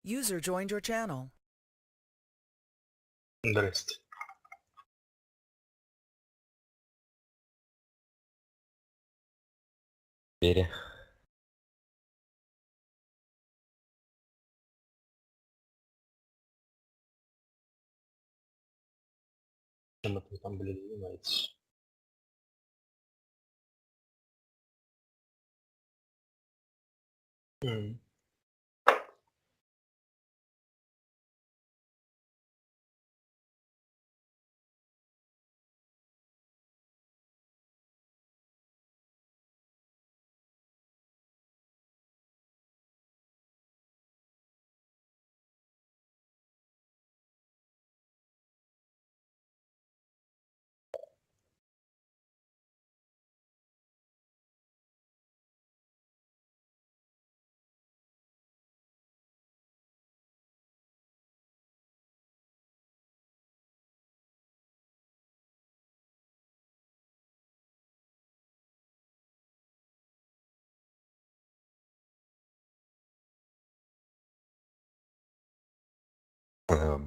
User joined your channel. Здрасте. Двери. Чем это вы там, блин, занимаетесь? М.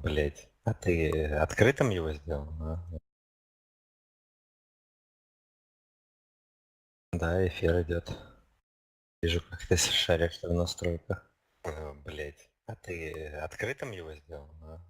Блять. А ты открытым его сделал? А? Да, эфир идет. Вижу, как ты шаришься в настройках. Блять. А ты открытым его сделал? А?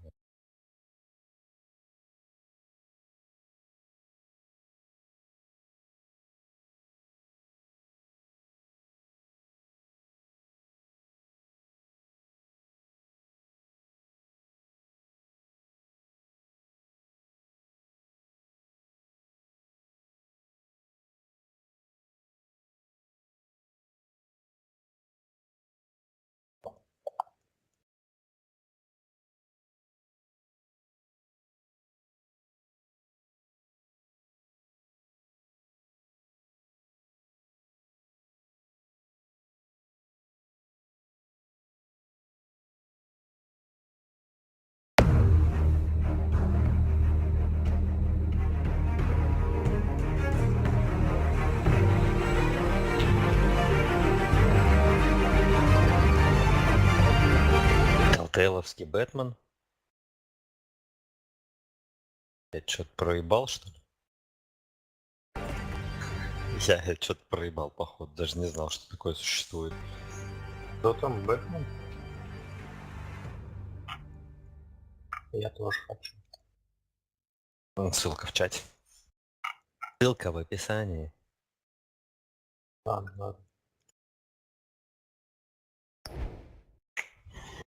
Алтейловский Бэтмен. Я что-то проебал, что ли? Я что-то проебал, походу. Даже не знал, что такое существует. Кто там, Бэтмен? Я тоже хочу. Ссылка в чате. Ссылка в описании. Ладно, ладно.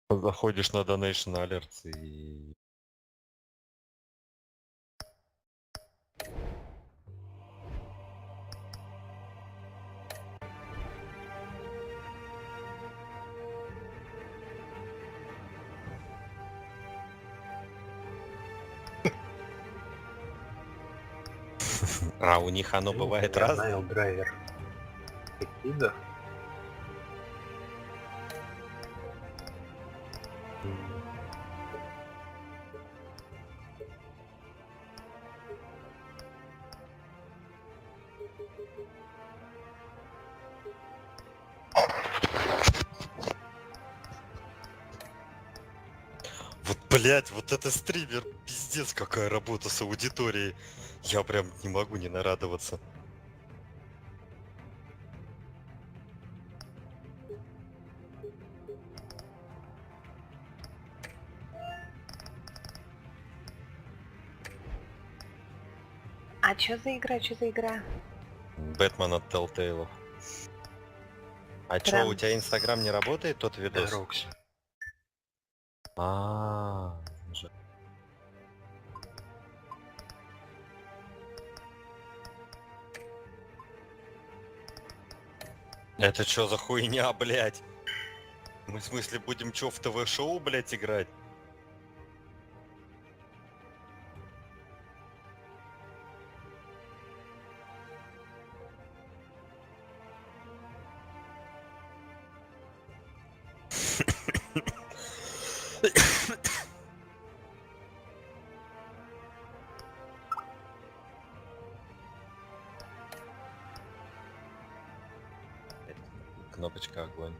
Заходишь на Donation Alerts и... А, у них оно бывает разное? Найл Драйвер. Пидор. Вот, блядь, вот это стример, пиздец, какая работа с аудиторией. Я прям не могу не нарадоваться. А чё за игра, чё за игра? Бэтмен от Telltale. А чё, Прям у тебя Инстаграм не работает, тот видос? Рокси. А, жаль. Это чё за хуйня, блядь? Мы в смысле будем чё, в ТВ-шоу, блядь, играть? Кнопочка огонь.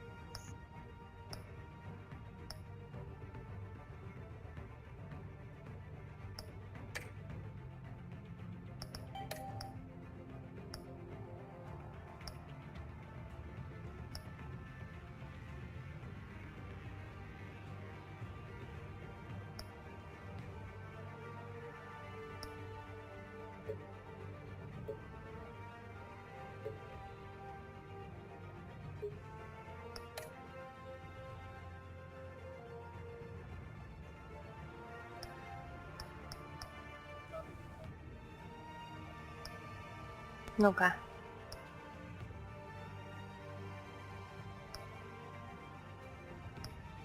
Ну-ка.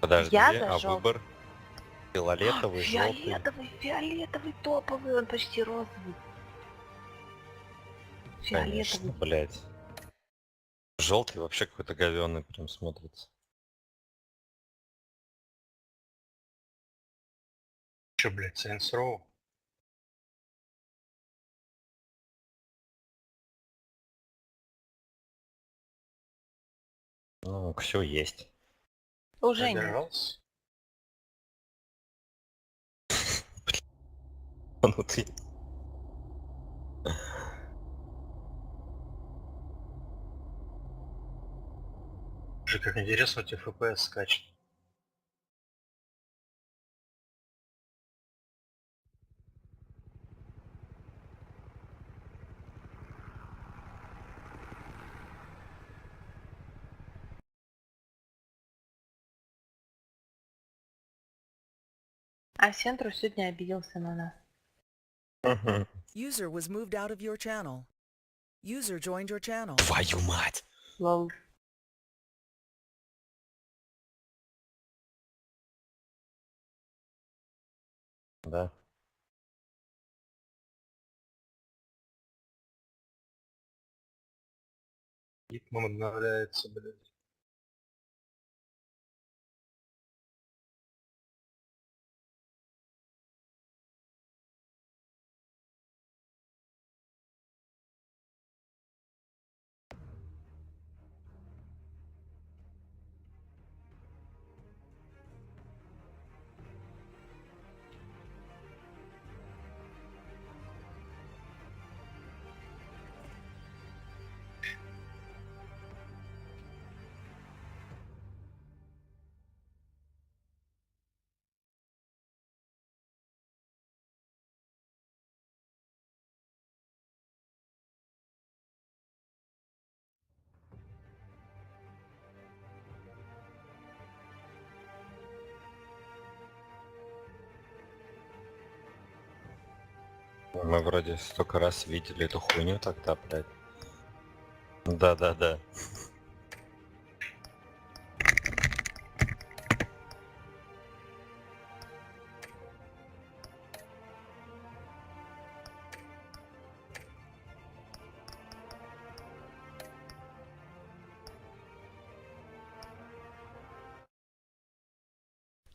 Подожди, Я а зажёг. выбор? Фиолетовый, желтый. Фиолетовый, фиолетовый, топовый, он почти розовый. Конечно, Фиолетовый. блядь. Желтый вообще какой-то говёный прям смотрится. Чё, блядь, Saints Row? Ну, все есть. Уже нет. Задержался? Ну ты. Слушай, как интересно, у тебя FPS скачет. А Сентру сегодня обиделся на нас. User was moved out of your channel. User joined your channel. Твою мать! Лол. Да. Бутман обновляется, блядь. Мы вроде столько раз видели эту хуйню тогда, блядь. Да-да-да.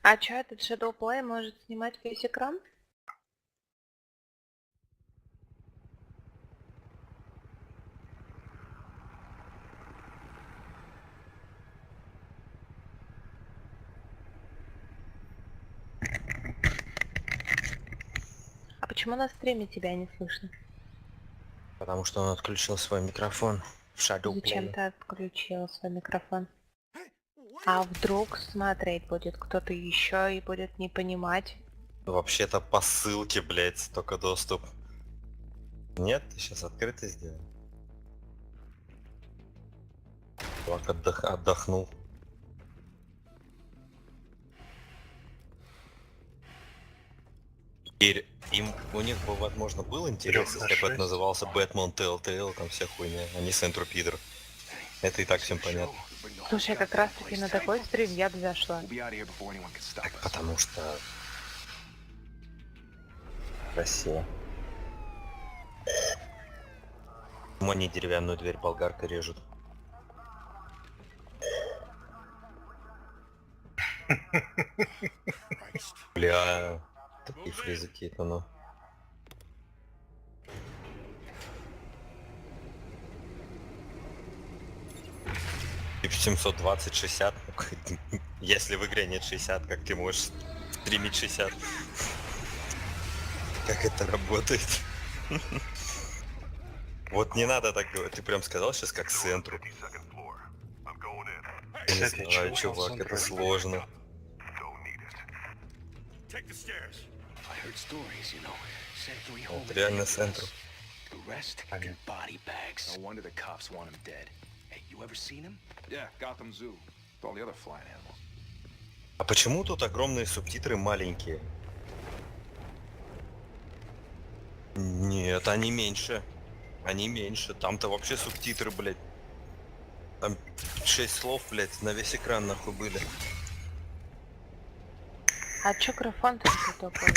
А чё, этот Shadow Play может снимать весь экран? почему на стриме тебя не слышно? Потому что он отключил свой микрофон в Shadow Зачем Play. ты отключил свой микрофон? А вдруг смотреть будет кто-то еще и будет не понимать? Вообще-то по ссылке, блядь, только доступ. Нет, ты сейчас открыто сделал. Чувак отдохнул. Теперь у них бы, возможно, был интерес, Трёх на если бы это 6. назывался Бэтмен Telltale, там вся хуйня, а не Сентру Пидор. Это и так всем понятно. Слушай, как раз таки на такой стрим я бы зашла. Так потому что... Красиво. Почему они деревянную дверь болгаркой режут? Бля, такие фризы какие-то, ну. Типа 720, 60. Если в игре нет 60, как ты можешь стримить 60? Как это работает? Вот не надо так говорить. Ты прям сказал сейчас как центру. Я не Кстати, знаю, чего чувак, это сложно. Это реально центру. Понятно. No wonder the cops want him dead. Hey, you ever seen him? Yeah, Gotham Zoo. With all the other flying animals. А почему тут огромные субтитры маленькие? Нет, они меньше. Они меньше. Там-то вообще субтитры, блядь. Там 6 слов, блядь, на весь экран нахуй были. А чё графон-то такой?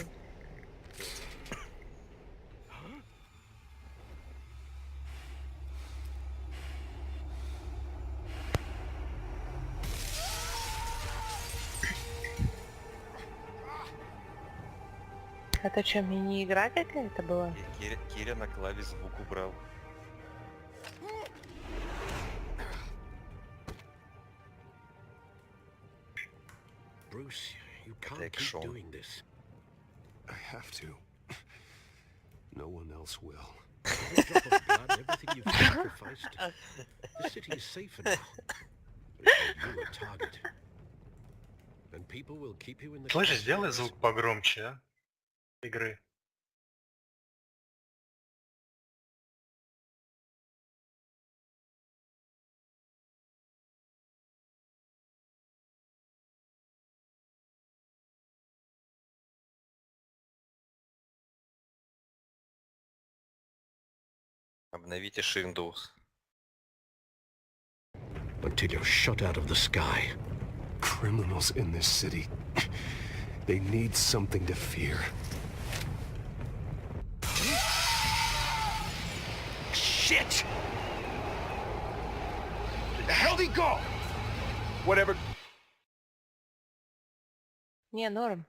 Это что, мини-игра какая-то была? Киря на клаве звук убрал. Bruce, you can't Take keep Sean. doing this. I have to. No one else will. Every drop of blood, everything you've sacrificed. The city is safer now. But it's made you a target. And people will keep you in the Слышь, сделай crosshairs. звук погромче, а? Игры. Обновите Windows. Until you're shot out of the sky. Criminals in this city. They need something to fear. Shit! The hell'd he go? Whatever. Не, норм.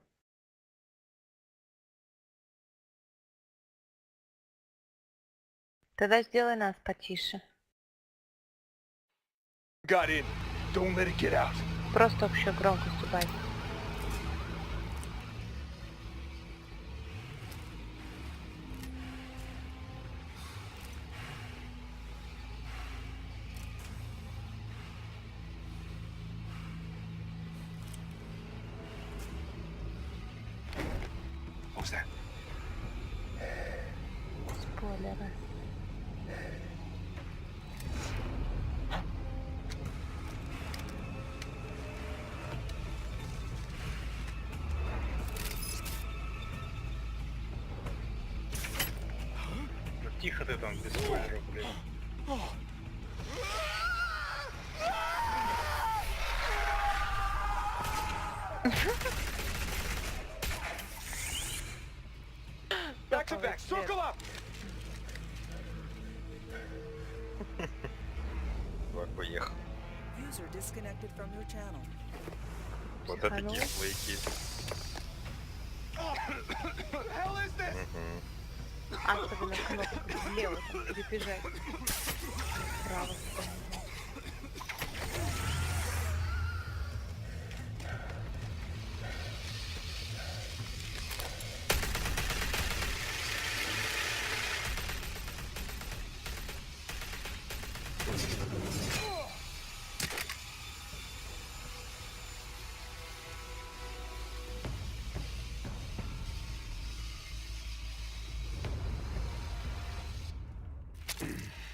Тогда сделай нас потише. Got in. Don't let it get out. Просто общую громкость убавь. What was that? Спойлеры. Ну тихо ты там, без спойлеров, блядь. Back to back. Circle up. Чувак уехал. User disconnected from your channel. Вот это Психанул. геймплейки. What the hell is this? Особенно кнопку влево там перебежать. Право.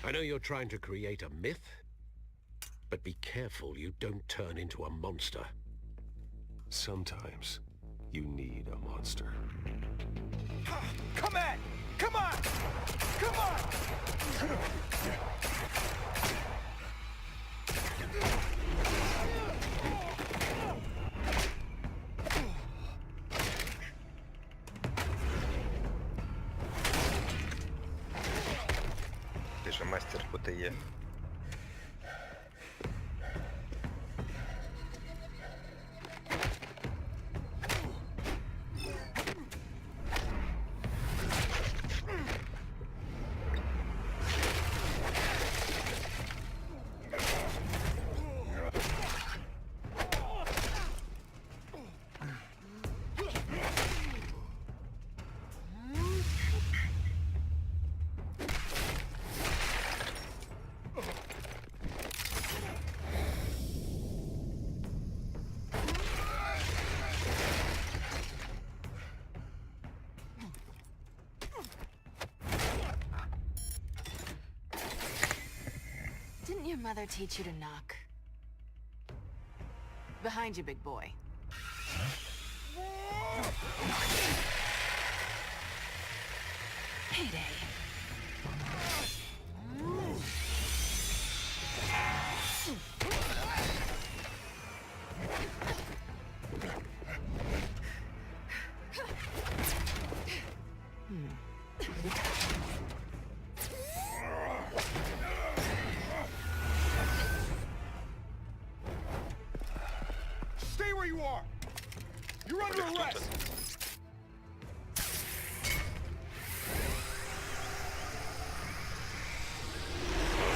I know you're trying to create a myth, but be careful you don't turn into a monster. Sometimes you need a monster. Come on! Come on! Come on! Ты же мастер КТЕ. Didn't your mother teach you to knock? Behind you, big boy. Payday. Stay where you are! You're under arrest!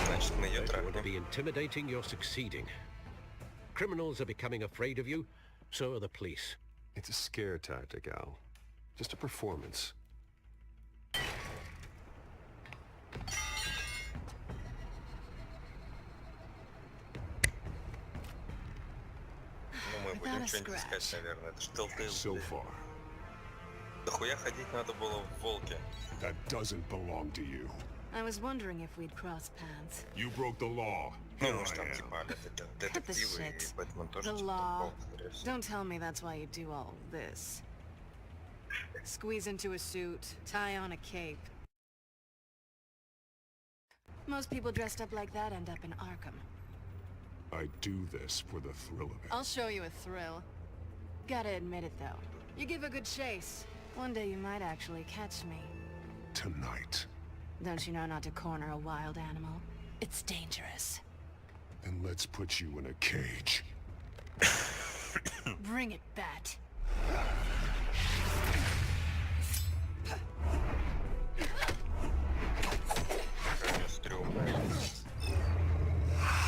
Значит, мы ее If you want to трахнем. be intimidating, you're succeeding. Criminals are becoming afraid of you, so are the police. It's a scare tactic, Al. Just a performance. Ну, мы будем что-нибудь искать, наверное. Это ж Telltale, So блин. far, Да хуя ходить надо было в Волке. that doesn't belong to you. I was wondering if we'd cross paths. You broke the law. Ну, Here может, I там am. типа Cut the детективы, и shit. Бэтмен тоже The типа law. Волк, скорее всего. Don't tell me that's why you do all this. Squeeze into a suit, tie on a cape. Most people dressed up like that end up in Arkham. I do this for the thrill of it. I'll show you a thrill. Gotta admit it, though. You give a good chase. One day you might actually catch me. Tonight. Don't you know not to corner a wild animal? It's dangerous. Then let's put you in a cage. Bring it, Bat. Какая стрёмная.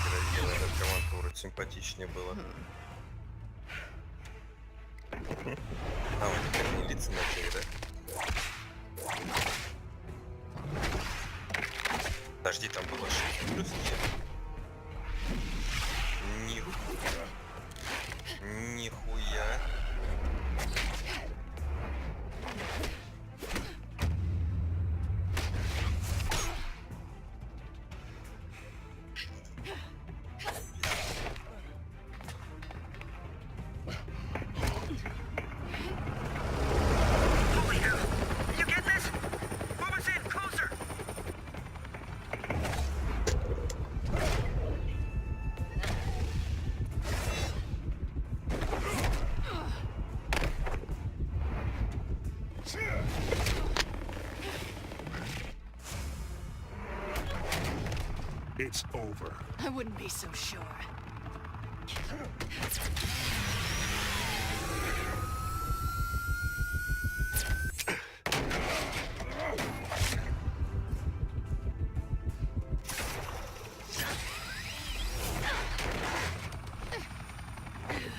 Красивая эта авантура, симпатичнее было. А, вот теперь не лица начали, да? Подожди, там было 6 плюс Нихуя. Нихуя. You get this? Move us in, closer! It's over. I wouldn't be so sure.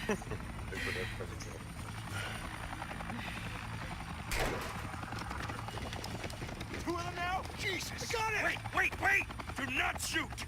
Ты куда полетел? Two of them now? Jesus! I got it! Wait! Do not shoot!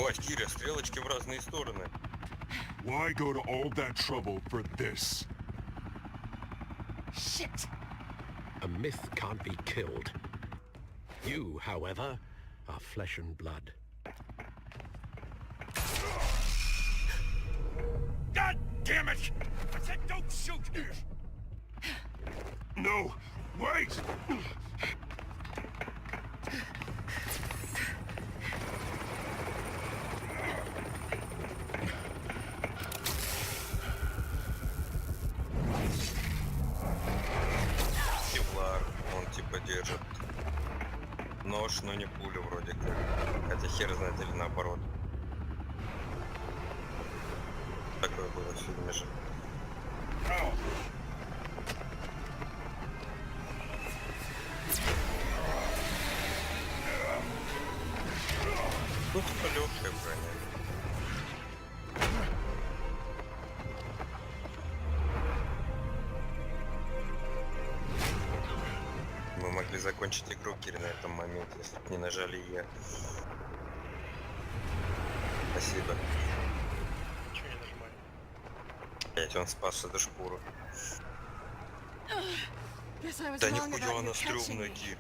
Ебать, Киря, стрелочки в разные стороны. Why go to all that trouble for this? Shit! A myth can't be killed. You, however, are flesh and blood. God damn it! I said don't shoot! No, wait! Кевлар, он типа держит нож, но не пулю вроде как. Хотя хер знает или наоборот. Такое было в фильме же. Ну типа легкая броня. Мы могли закончить игру, Кир, на этом моменте, если бы не нажали Е. Спасибо. Чего не нажимаю? Блять, он спас эту шкуру. Guess I was Да wrong нихуя about она you catching стрёмная, me. Кир.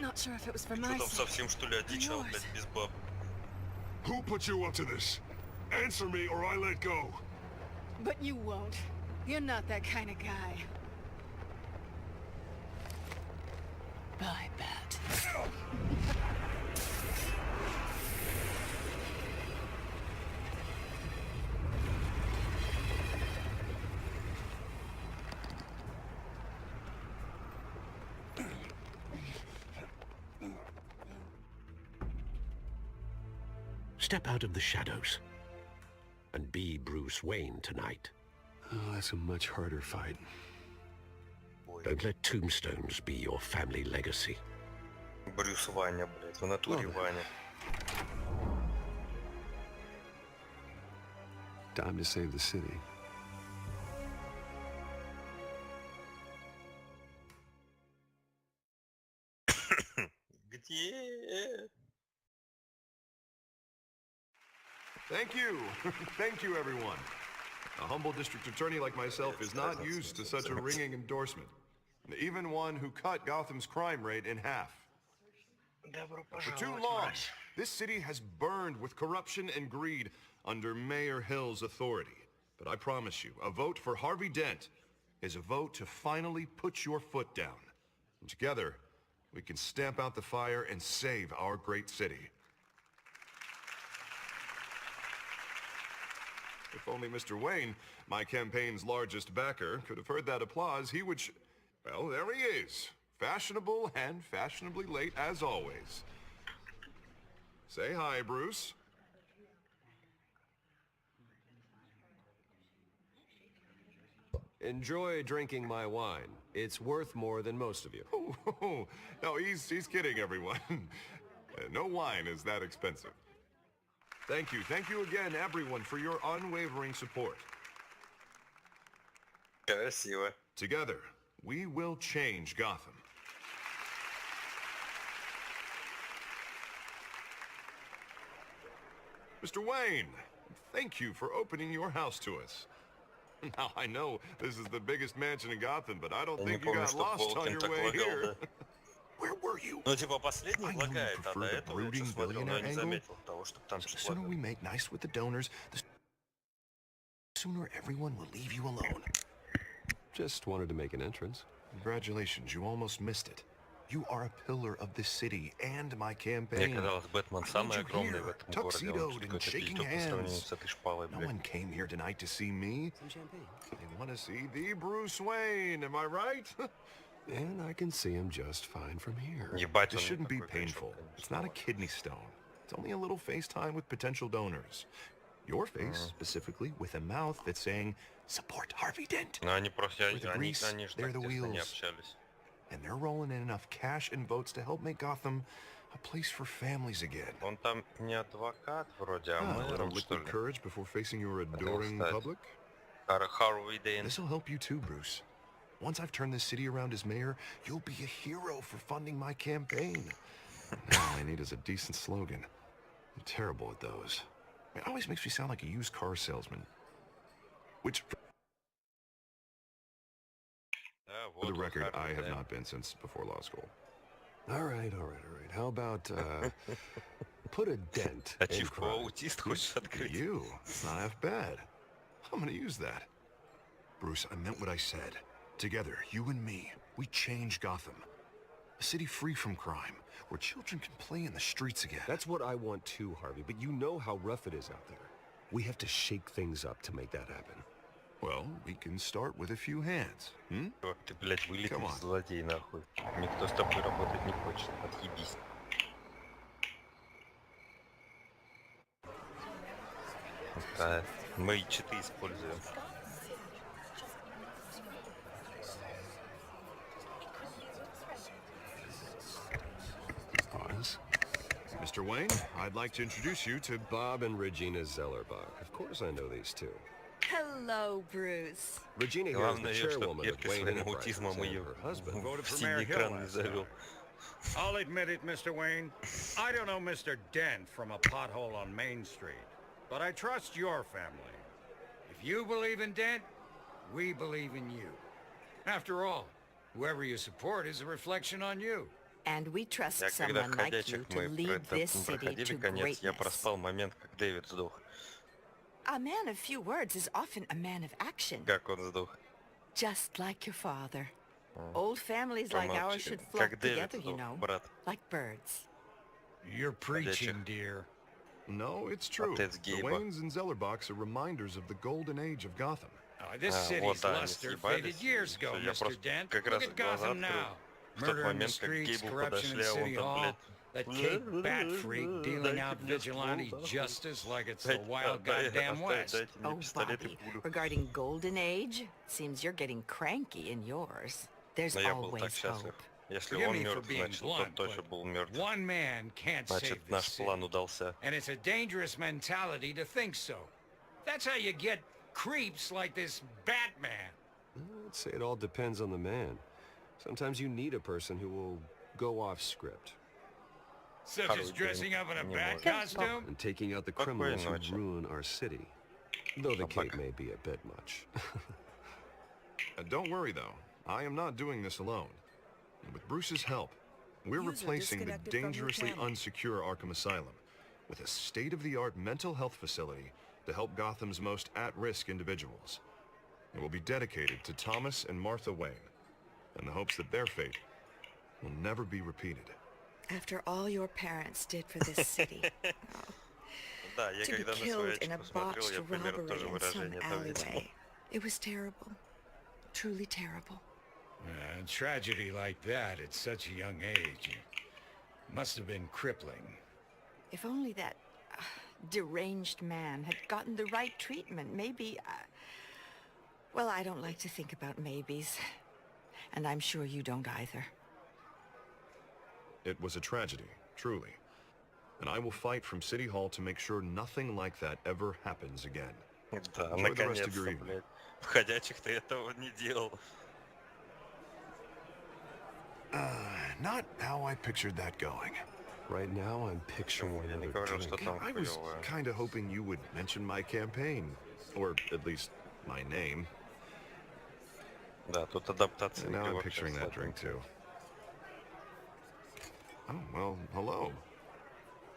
Not sure if it was for Ты my что там sake. совсем что ли одичал, блять, без баб? Who put you up to this? Answer me or I let go. But you won't. You're not that kind of guy. Bye, Bat. Step out of the shadows and be Bruce Wayne tonight. Oh, that's a much harder fight. Don't let tombstones be your family legacy. Брюс Ваня, блять, в натуре Ладно. Ваня. Time to save the city. Где? Thank you. Thank you, everyone. A humble district attorney like myself is not used to such a ringing endorsement. Even one who cut Gotham's crime rate in half. Добро For too пожаловать, long, мразь. this city has burned with corruption and greed under Mayor Hill's authority. But I promise you, a vote for Harvey Dent is a vote to finally put your foot down. And together, we can stamp out the fire and save our great city. If only Mr. Wayne, my campaign's largest backer, could have heard that applause, he would well, there he is. Fashionable and fashionably late as always. Say hi, Bruce. Enjoy drinking my wine. It's worth more than most of you. Oh, no, he's kidding, everyone. No wine is that expensive. Thank you again, everyone, for your unwavering support. Красиво. Together, we will change Gotham. Mr. Wayne, thank you for opening your house to us. Now, I know this is the biggest mansion in Gotham, but I don't Я не think you помню, got что lost on Волкин your так way лагал, here. да? Where were you? Ну типа последний I know you лагает, а prefer до the этого я brooding что смотрел, но я не billionaire заметил того, что там The что-то sooner we лагало. make nice with the donors, the sooner everyone will leave you alone. Just wanted to make an entrance. Congratulations, you almost missed it. You are a pillar of this city and my Мне campaign. казалось, Бэтмен I самый need you огромный в here, этом городе, он tuxedoed что-то and какой-то shaking пиздюк по сравнению hands. с этой шпалой, No блядь. one came here tonight to see me. Some champagne. They want to see the Bruce Wayne, am I right? And I can see him just fine from here. Ебать, This он shouldn't be такой, конечно, painful. конечно, It's not a ладно. kidney stone. It's only a little FaceTime with potential donors. Your face, specifically, with a mouth that's saying, support Harvey Dent. Ну они просто, With the они grease, же they're так the тесно не wheels. общались. And they're rolling in enough cash and votes to help make Gotham a place for families again. Он там не адвокат вроде, а A little мэром, что liquid ли? courage before facing your adoring кстати. public. Харви Дейн. This'll help you too, Bruce. Once I've turned this city around as mayor, you'll be a hero for funding my campaign. All I need is a decent slogan. I'm terrible at those. It always makes me sound like a used car salesman. Which, for the record, I have not been since before law school. All right. How about, put a dent in crime? You? It's not half bad. I'm gonna use that. Bruce, I meant what I said. Together, you and me, we change Gotham. A city free from crime, where children can play in the streets again. That's what I want too, Harvey, but you know how rough it is out there. We have to shake things up to make that happen. Well, we can start with a few hands, hmm? Ты, блядь, вылитый злодей, нахуй. Никто с тобой работать не хочет. Отъебись. Да, мы читы используем. Pause. Mr. Wayne, I'd like to introduce you to Bob and Regina Zellerbach. Of course I know these two. Hello, Bruce. Regina here is the chairwoman of Wayne Enterprises and her husband. Voted for Mayor Hill last time. I'll admit it, Mr. Wayne. I don't know Mr. Dent from a pothole on Main Street, but I trust your family. If you believe in Dent, we believe in you. After all, whoever you support is a reflection on you. And we trust Я когда someone like you ходячих to мы lead this city проходили to конец, я greatness. проспал момент, как Дэвид сдох. A man of few words is often a man of action. Как он сдох? Just like your father. Old families like ours should flock Как Дэвид together, you сдох, know, брат. like birds. You're preaching, dear. No, it's true. Отец The Гейба. Waynes and Zellerbachs are reminders of the golden age of Gotham. This вот city's да, они luster съебались, faded years ago, всё, я Mr. просто Dent. как Look раз at глаза Gotham открыл. now. В тот Murder in the момент, как к streets, Гейбу corruption in подошли, а он City там, Hall. блядь, That Cape Bat freak dealing out vigilante justice like it's the wild goddamn West. Дайте мне Oh, пистолет и Bobby, пулю. regarding Golden Age, seems you're getting cranky in yours. There's Но я был так always счастлив. hope. Если Forgive он me for мертв, being значит, blunt, тот тоже but был мертв. one man can't Значит, save this наш city. план удался. And it's a dangerous mentality to think so. That's how you get creeps like this Batman. I'd say it all depends on the man. Sometimes you need a person who will go off script. Such as dressing up in a bat costume? And taking out the Спокойной criminals who ночи. ruin our city. Though the cape may be a bit much. Don't worry, though. I am not doing this alone. And with Bruce's help, we're User replacing the disconnected from your dangerously channel. unsecure Arkham Asylum with a state-of-the-art mental health facility to help Gotham's most at-risk individuals. It will be dedicated to Thomas and Martha Wayne, in the hopes that their fate will never be repeated. After all your parents did for this city. Да, я To be когда на killed in своячку a посмотрел, botched я примерно то robbery же in some выражение там видел. alleyway. It was terrible. Truly terrible. A tragedy like that at such a young age must have been crippling. If only that deranged man had gotten the right treatment, maybe... well, I don't like to think about maybes. And I'm sure you don't either. It was a tragedy, truly. And I will fight from City Hall to make sure nothing like that ever happens again. Да, Enjoy the rest of наконец-то, your evening. блядь. В ходячих-то этого не делал. Not how I pictured that going. Right now, I'm picturing Я не another говорил, что drink. там I was хуёвое. kind of hoping you would mention my campaign. Or at least my name. Да, тут адаптация And now игры I'm вообще picturing that сложная. drink too. Oh, well, hello.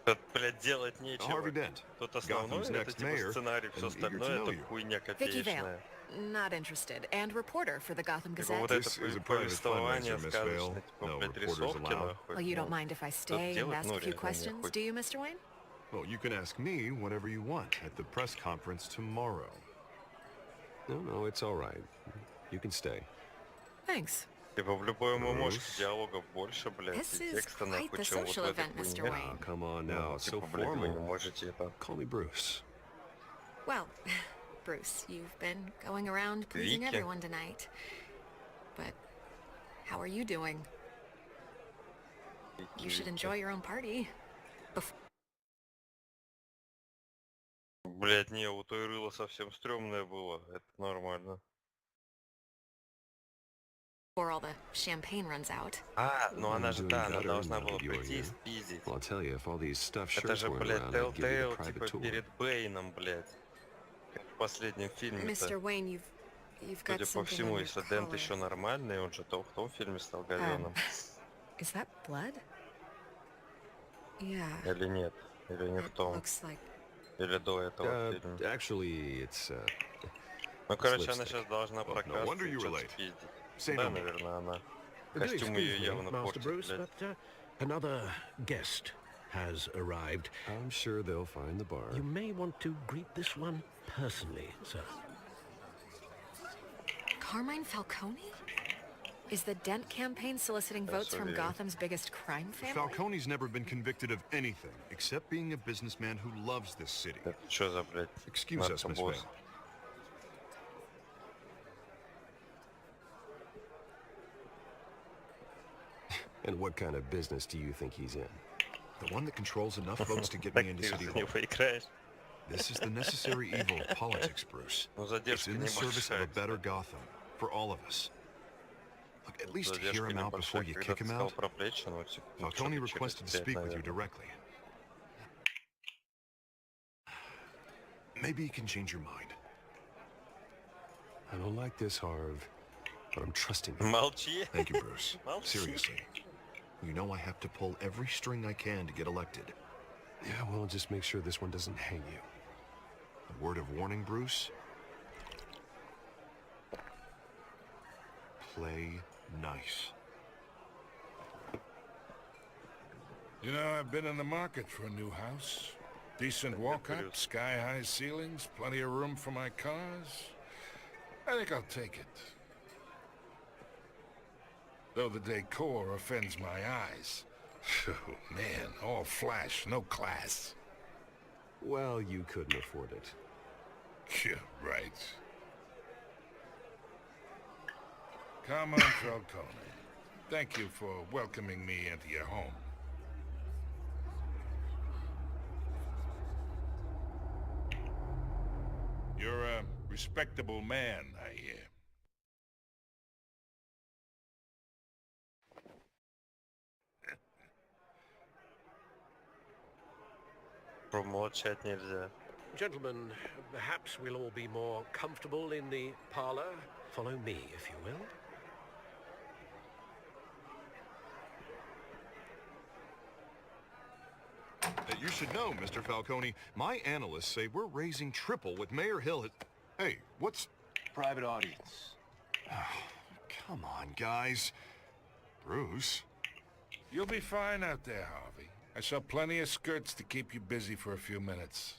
Тут, блядь, делать нечего. Harvey Dent, Тут основное Gotham's это next типа mayor, сценарий, and все eager to остальное know это you. хуйня Vicky Vale. копеечная. Not interested. And reporter for the Gotham Типа Gazette. вот This это is a private повествование fundraiser, Miss Vale. сказочное, типа, No блядь, reporters рисовки allowed. нахуй. Well, you don't Ну, mind if I stay and делать, ask ну, a few реально questions, нехуй. do you, Mr. Wayne? Well, you can ask me whatever you want at the press conference tomorrow. No, it's all right. You can stay. Thanks. Типа в любой ММОшке Bruce. диалогов больше, блядь, This и is текста quite нахуй, the чем вот в social этой event, Mr. хуйне. Wayne. Oh, come on Ну, now, so типа, блядь, вы не formal. можете это... Call me Bruce. Well, Bruce, you've been going around pleasing Vicky. everyone tonight. But how are you doing? You should enjoy your own party. Блядь, не, у той рыло совсем стрёмное было, это нормально. Before all the champagne runs out. А, ну I'm она же, doing да, она better должна now была that you're прийти и here. спиздить. Well, I'll tell you, if all these stuffed Это shirts же, weren't блядь, around, I'd give you Telltale, the private типа, tour. перед Бэйном, блядь. Как в последнем фильме-то. Mr. Wayne, you've got Судя по something всему, on your если Дент collar. еще нормальный, он же в том фильме стал говёным. Is that blood? Yeah. Или нет? Или не в It том? looks like... Или до этого фильма? Actually, it's Ну, короче, она сейчас должна no прокрасться wonder и you were что-то late. спиздить. Say Да, no more. наверное, она. Do Костюм ее excuse me, явно Master портит, Bruce, блядь. but another guest has arrived. I'm sure they'll find the bar. You may want to greet this one personally, sir. Carmine Falcone? Is the Dent campaign soliciting votes from Gotham's biggest crime family? Falcone's never been convicted of anything except being a businessman who loves this city. Это что за, блядь, Excuse us, Miss наркобосс? Wayne. And what kind of business do you think he's in? The one that controls enough votes to get Так me into ты City за него Hall. играешь. This is the necessary evil of politics, Bruce. Ну, It's задержка in the service of небольшая. a better Gotham, for all of us. Look, at least hear Задержка him out before небольшая. you Когда kick ты him сказал out. про плечи, ну, типа, ну, Falcone что-то requested to через speak 5, with you наверное. directly. Maybe he can change your mind. I don't like this, Harv, but I'm trusting you. Молчи. Thank you, Bruce. Молчи. Seriously. You know I have to pull every string I can to get elected. Yeah, well, just make sure this one doesn't hang you. A word of warning, Bruce. Play nice. You know, I've been in the market for a new house. Decent walk-up, sky-high ceilings, plenty of room for my cars. I think I'll take it. Though the decor offends my eyes. Oh, man, all flash, no class. Well, you couldn't afford it. Yeah, right. Come on, Falcone. Thank you for welcoming me into your home. You're a respectable man, I hear. Промолчать нельзя. Gentlemen, perhaps we'll all be more comfortable in the parlor. Follow me, if you will. You should know, Mr. Falcone, my analysts say we're raising triple what Mayor Hill had... Hey, what's... Private audience. Come on, guys. Bruce. You'll be fine out there, Harvey. I saw plenty of skirts to keep you busy for a few minutes.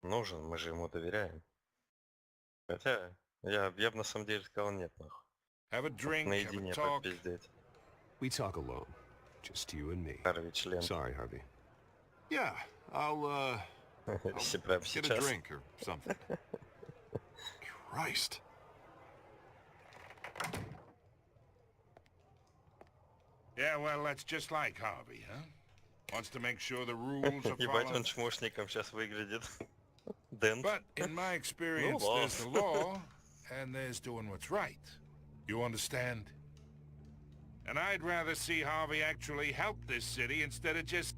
Нужен, мы же ему доверяем. Хотя, я бы на самом деле сказал нет, нахуй. Have a drink, have a Наедине talk. попиздеть. We talk alone. Just you and me. Харви член. Sorry, Harvey. Yeah, I'll Прямо get a сейчас. drink or something. Christ. Yeah, well, that's just like Harvey, huh? Wants to make sure the rules are Ебать, он followed. чмошником сейчас выглядит. Дент. But in my experience, law. there's the law, and there's doing what's right. You understand? And I'd rather see Harvey actually help this city instead of just...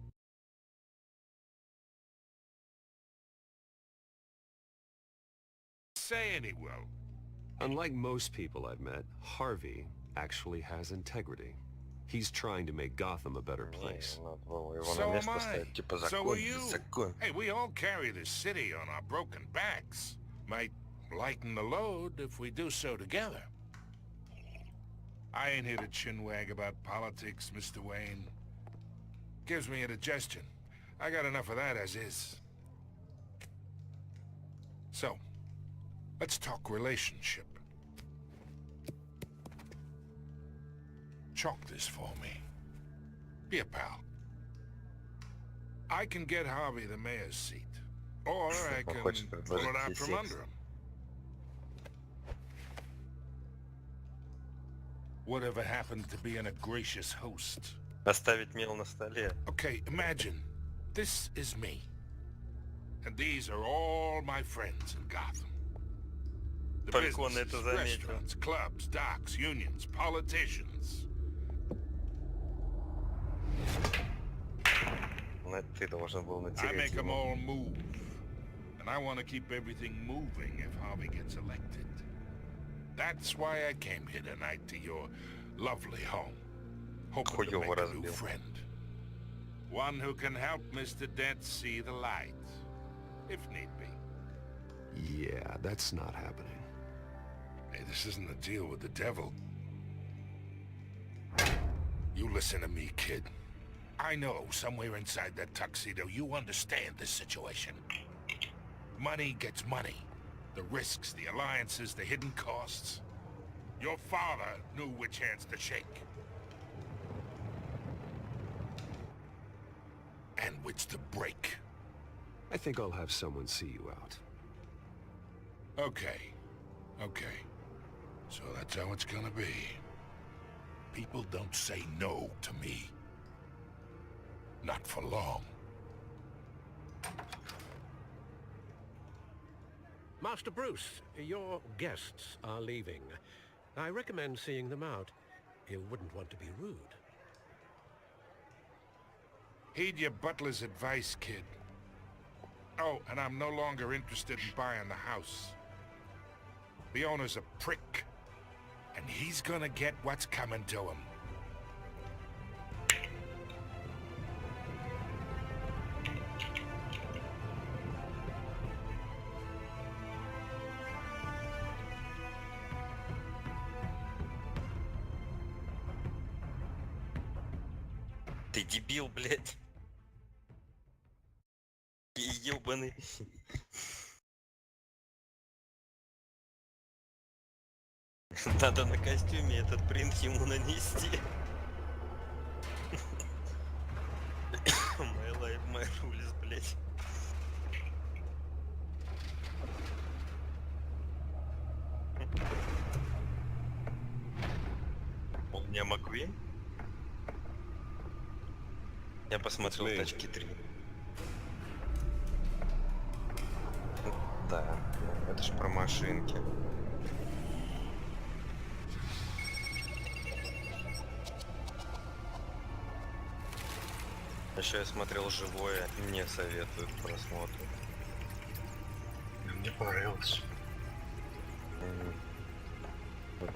saying he will. Unlike most people I've met, Harvey actually has integrity. He's trying to make Gotham a better place. Не, надо было его So на am место I. ставить. Типа So закон, are you. закон. Hey, we all carry this city on our broken backs. Might lighten the load if we do so together. I ain't here to chinwag about politics, Mr. Wayne. Gives me indigestion. I got enough of that as is. So, let's talk relationship. Chalk this for me. Be a pal. I can get Harvey the mayor's seat. Or I can Хочешь pull it предложить out ей from секс? under him. Whatever happened to being a gracious host? Оставить мел на столе. Okay, imagine. This is me. And these are all my friends in Gotham. The Только он это businesses, заметил. restaurants, clubs, docks, unions, politicians. Ты должен был I натереть make them ему. all move. And I want to keep everything moving if Harvey gets elected. That's why I came here tonight to your lovely home. Hoping to make a new friend. One who can help Mr. Dent see the light, if need be. Yeah, that's not happening. Hey, this isn't a deal with the devil. You listen to me, kid. I know somewhere inside that tuxedo you understand this situation. Money gets money. The risks, the alliances, the hidden costs. Your father knew which hands to shake. And which to break. I think I'll have someone see you out. Okay. Okay. So that's how it's gonna be. People don't say no to me. Not for long. Master Bruce, your guests are leaving. I recommend seeing them out. You wouldn't want to be rude. Heed your butler's advice, kid. Oh, and I'm no longer interested in buying the house. The owner's a prick. And he's gonna get what's coming to him. Ты дебил, блядь. Ебаный. Надо на костюме этот принт ему нанести. My life, my rules, блядь. Он не Маквин? Я посмотрел тачки 3. Да, это ж про машинки. Еще я смотрел живое, не советую к просмотру. Мне понравилось.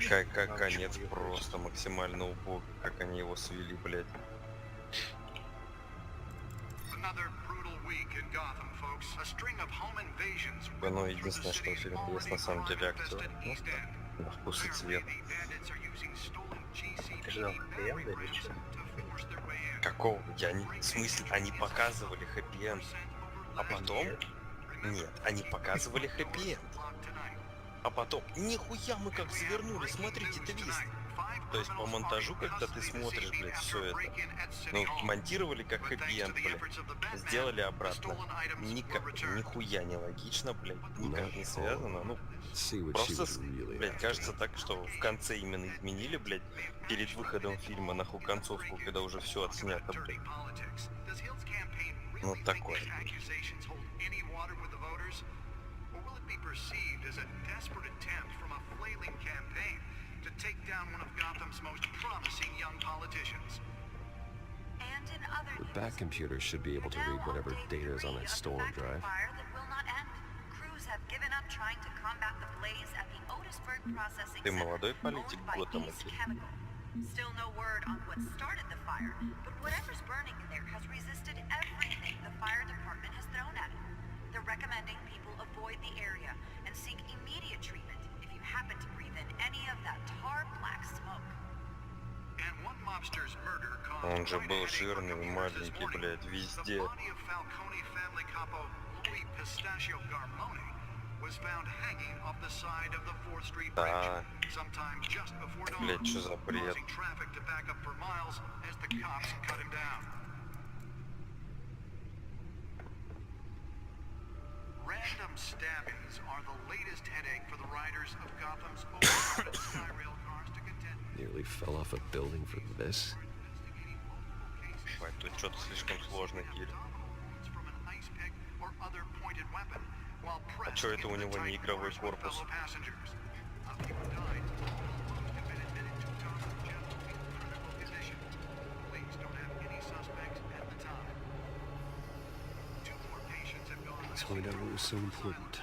Как конец просто максимально убог, как они его свели, блядь. Ну, единственное, что в фильме есть на самом деле актер. Ну, на вкус и цвет. Ты ждал хэппи-энда или что? Какого? В смысле, они показывали хэппи-энд, а потом... Нет, они показывали хэппи-энд. А потом, нихуя мы как завернули, смотрите, твист. То есть по монтажу, когда ты смотришь, блядь, все это, ну, монтировали как хэппи-энд, блядь, сделали обратно. Нихуя не логично, блядь, никак не связано, ну, просто, блядь, кажется так, что в конце именно изменили, блядь, перед выходом фильма, нахуй, концовку, когда уже все отснято, блядь. Ну, такое. Take down one of Gotham's most promising young politicians. And in other The back computer should be able to read whatever data is on that storm drive. Fire that will not end. Crews have given up trying to combat the blaze at the Otisburg processing Ты center молодой политик, owned by Готэма. East Chemical. Still no word on what started the fire, but whatever's burning in there has resisted everything the fire department has thrown at it. They're recommending people avoid the area and seek immediate treatment if you happen to breathe in any of that tar black smoke. And one mobster's murder caused Он же был жирный, маленький, блядь, везде. Да. Блядь, что за бред? Random stabbings are the latest headache for the riders of Gotham's overcrowded Skyrail cars to contend. Nearly fell off a building for this. Тут что-то слишком сложно, Кир. From an ice pick or other point А чё это у него не игровой корпус? Let's find out what was so important.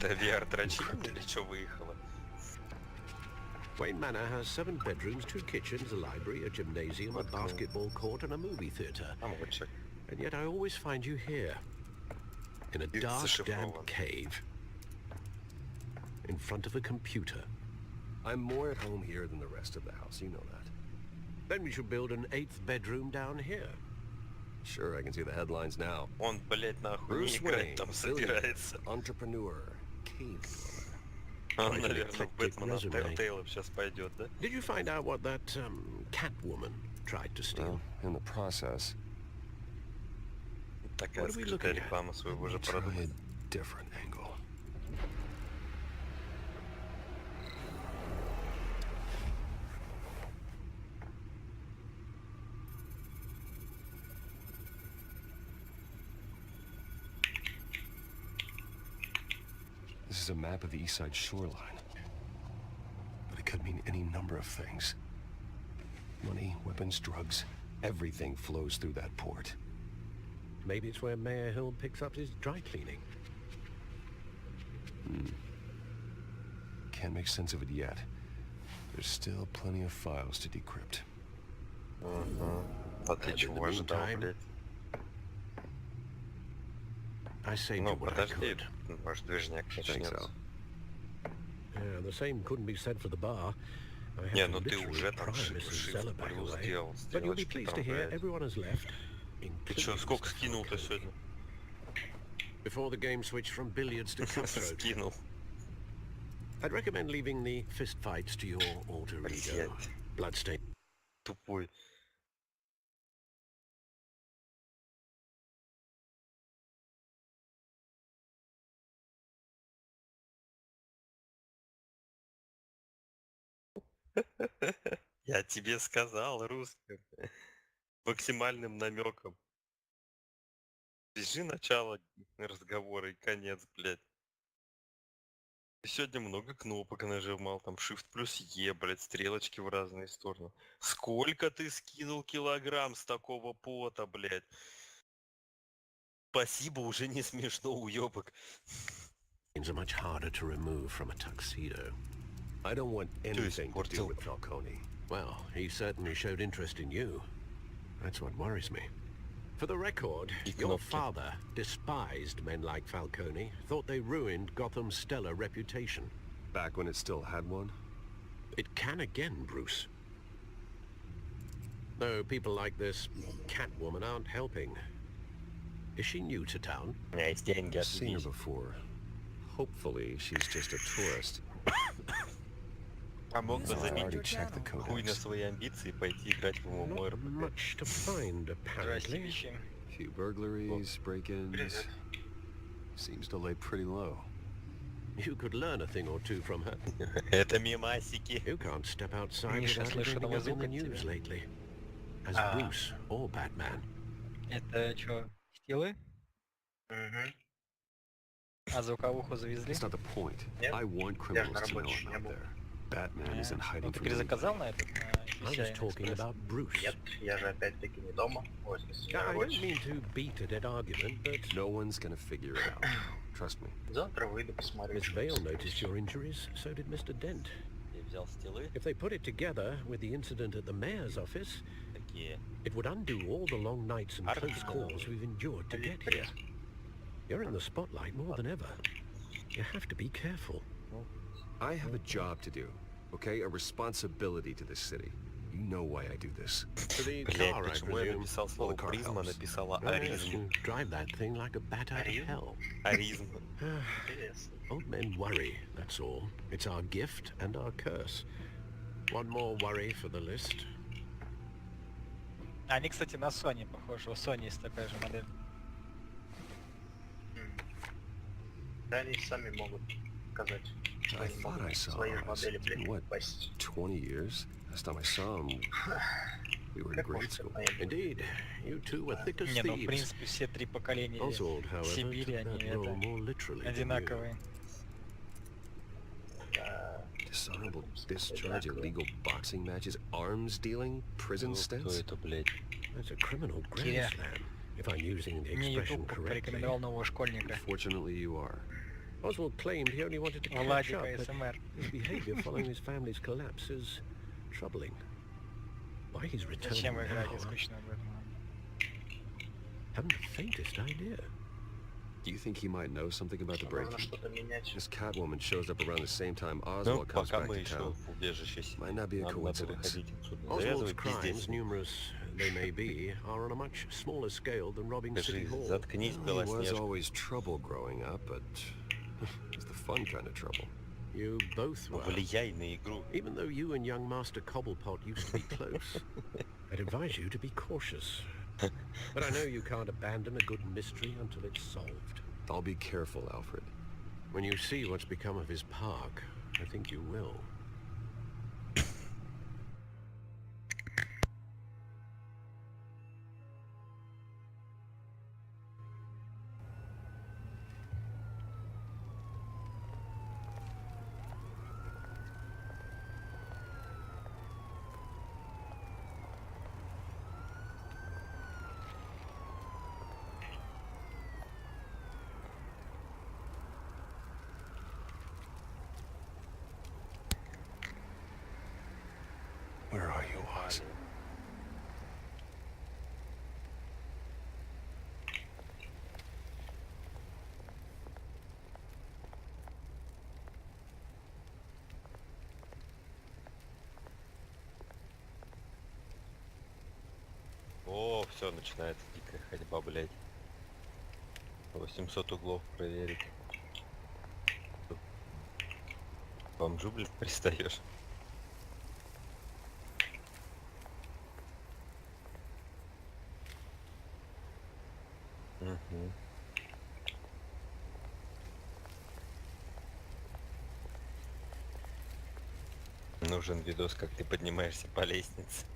Это VR-дрочильня или чё выехало? Wayne Manor has 7 bedrooms, 2 kitchens, a library, a gymnasium, a basketball court, and a movie theater. And yet I always find you here, in a dark, damp cave, in front of a computer. I'm more at home here than the rest of the house, you know that. Then we should build an 8th bedroom down here. Sure, I can see the headlines now. Он, блять, нахуй не играть там собирается. Entrepreneur, cave dweller. Он, наверное, в Бутмана Тelltale сейчас пойдет, да? Did you find out what that Catwoman tried to steal? In the process. Такая скрытая реклама своего же продукта. Different angle. This is a map of the East Side shoreline. But it could mean any number of things. Money, weapons, drugs, everything flows through that port. Maybe it's where Mayor Hill picks up his dry cleaning. Can't make sense of it yet. There's still plenty of files to decrypt. А ты чего ожидал, блядь? I saved Ну, you what I подожди, could. может, движняк начнется. Yeah, the same couldn't be said for the bar. I had Не, to ну ты literally уже там pry Mrs. Zeller back плюс away. сделал, But you'll be стрелочки pleased там, to hear блядь. everyone has left. Ты чё, сколько скинул-то сегодня? Before the game switched from billiards to cutthroat. Скинул. I'd recommend leaving the fist fights to your alter ego. Bloodstain. Тупой. Я тебе сказал русским. Максимальным намеком. Пиши начало разговора и конец, блядь. Ты сегодня много кнопок нажимал, там Shift плюс E, блядь, стрелочки в разные стороны. Сколько ты скинул килограмм с такого пота, блядь? Спасибо, уже не смешно, уёбок. Are much harder to remove from a tuxedo. I don't want anything to do with Falcone. Well, he certainly showed interest in you. That's what worries me. For the record, your father despised men like Falcone, thought they ruined Gotham's stellar reputation. Back when it still had one? It can again, Bruce. Though people like this Catwoman aren't helping. Is she new to town? I've seen her before. Hopefully, she's just a tourist. А мог бы заменить checked the хуй на codex. свои амбиции и пойти играть в ММО РПГ. Much to find, apparently. Few burglaries, break-ins. Seems to lay pretty low. You could learn a thing or two from her. Это мемасики. You can't step outside Миша, without слышу, ending up in the музыка news тебе. lately. As Bruce or Batman. Это что, стилы? А звуковуху завезли? That's not the point. I want criminals to know I'm out there. Batman isn't hiding Ну ты from anything. перезаказал на этот? I was talking about Bruce. Нет, я же опять-таки не дома. Ой, в смысле, I на don't работе. mean to beat a dead argument, but No one's gonna figure it out. Trust me. Завтра выйду, посмотрю. Miss Vale noticed your injuries, so did Mr. Dent. Я взял стилы. If they put it together with the incident at the mayor's office, Такие. it would undo all the long nights and close calls we've endured to get here. You're in the spotlight more than ever. You have to be careful. I have a job to do, okay? A responsibility to this city. You know why I do this. For the Блядь, car, I почему я presume. написал слово призма, написала Oh, yes, аризм. you drive that thing like a bat out of hell. Аризм. Old men worry, that's all. It's our gift and our curse. One more worry for the list. Они, кстати, на Sony похожи. У Sony есть такая же модель. Да, они сами могут сказать, что I они thought I могут saw свои ours. модели, In блядь, what, пасть. 20 years? Last time I saw him, we were in grade school. Indeed, you two were thick as Не, ну в thieves. принципе все три поколения Oswald, however, Сибири, took они that role это more literally than you. одинаковые. Dishonorable discharge, illegal boxing matches, arms dealing, prison stints. That's a criminal grand Киря, slam, if I'm using the мне expression YouTube correctly. порекомендовал нового школьника. Fortunately, you are. Oswald claimed he only wanted to catch Владик up, but АСМР. his behavior following his family's collapse is troubling. Why he's returning Зачем вы now, играете скучно об этом? haven't the faintest idea. Do you think he might know something about the break-in? This Catwoman shows up around the same time Oswald comes back to town. Might not be a coincidence. Oswald's crimes, numerous they may be, are on a much smaller scale than robbing City Hall. He was always trouble growing up, but it's the fun kind of trouble. You both were. Even though you and young Master Cobblepot used to be close, I'd advise you to be cautious. But I know you can't abandon a good mystery until it's solved. I'll be careful, Alfred. When you see what's become of his park, I think you will. Where are you, Oz? О, все, начинается дикая ходьба, блядь. 800 углов проверить. Бомжу, блядь, пристаешь. Угу. Нужен видос, как ты поднимаешься по лестнице.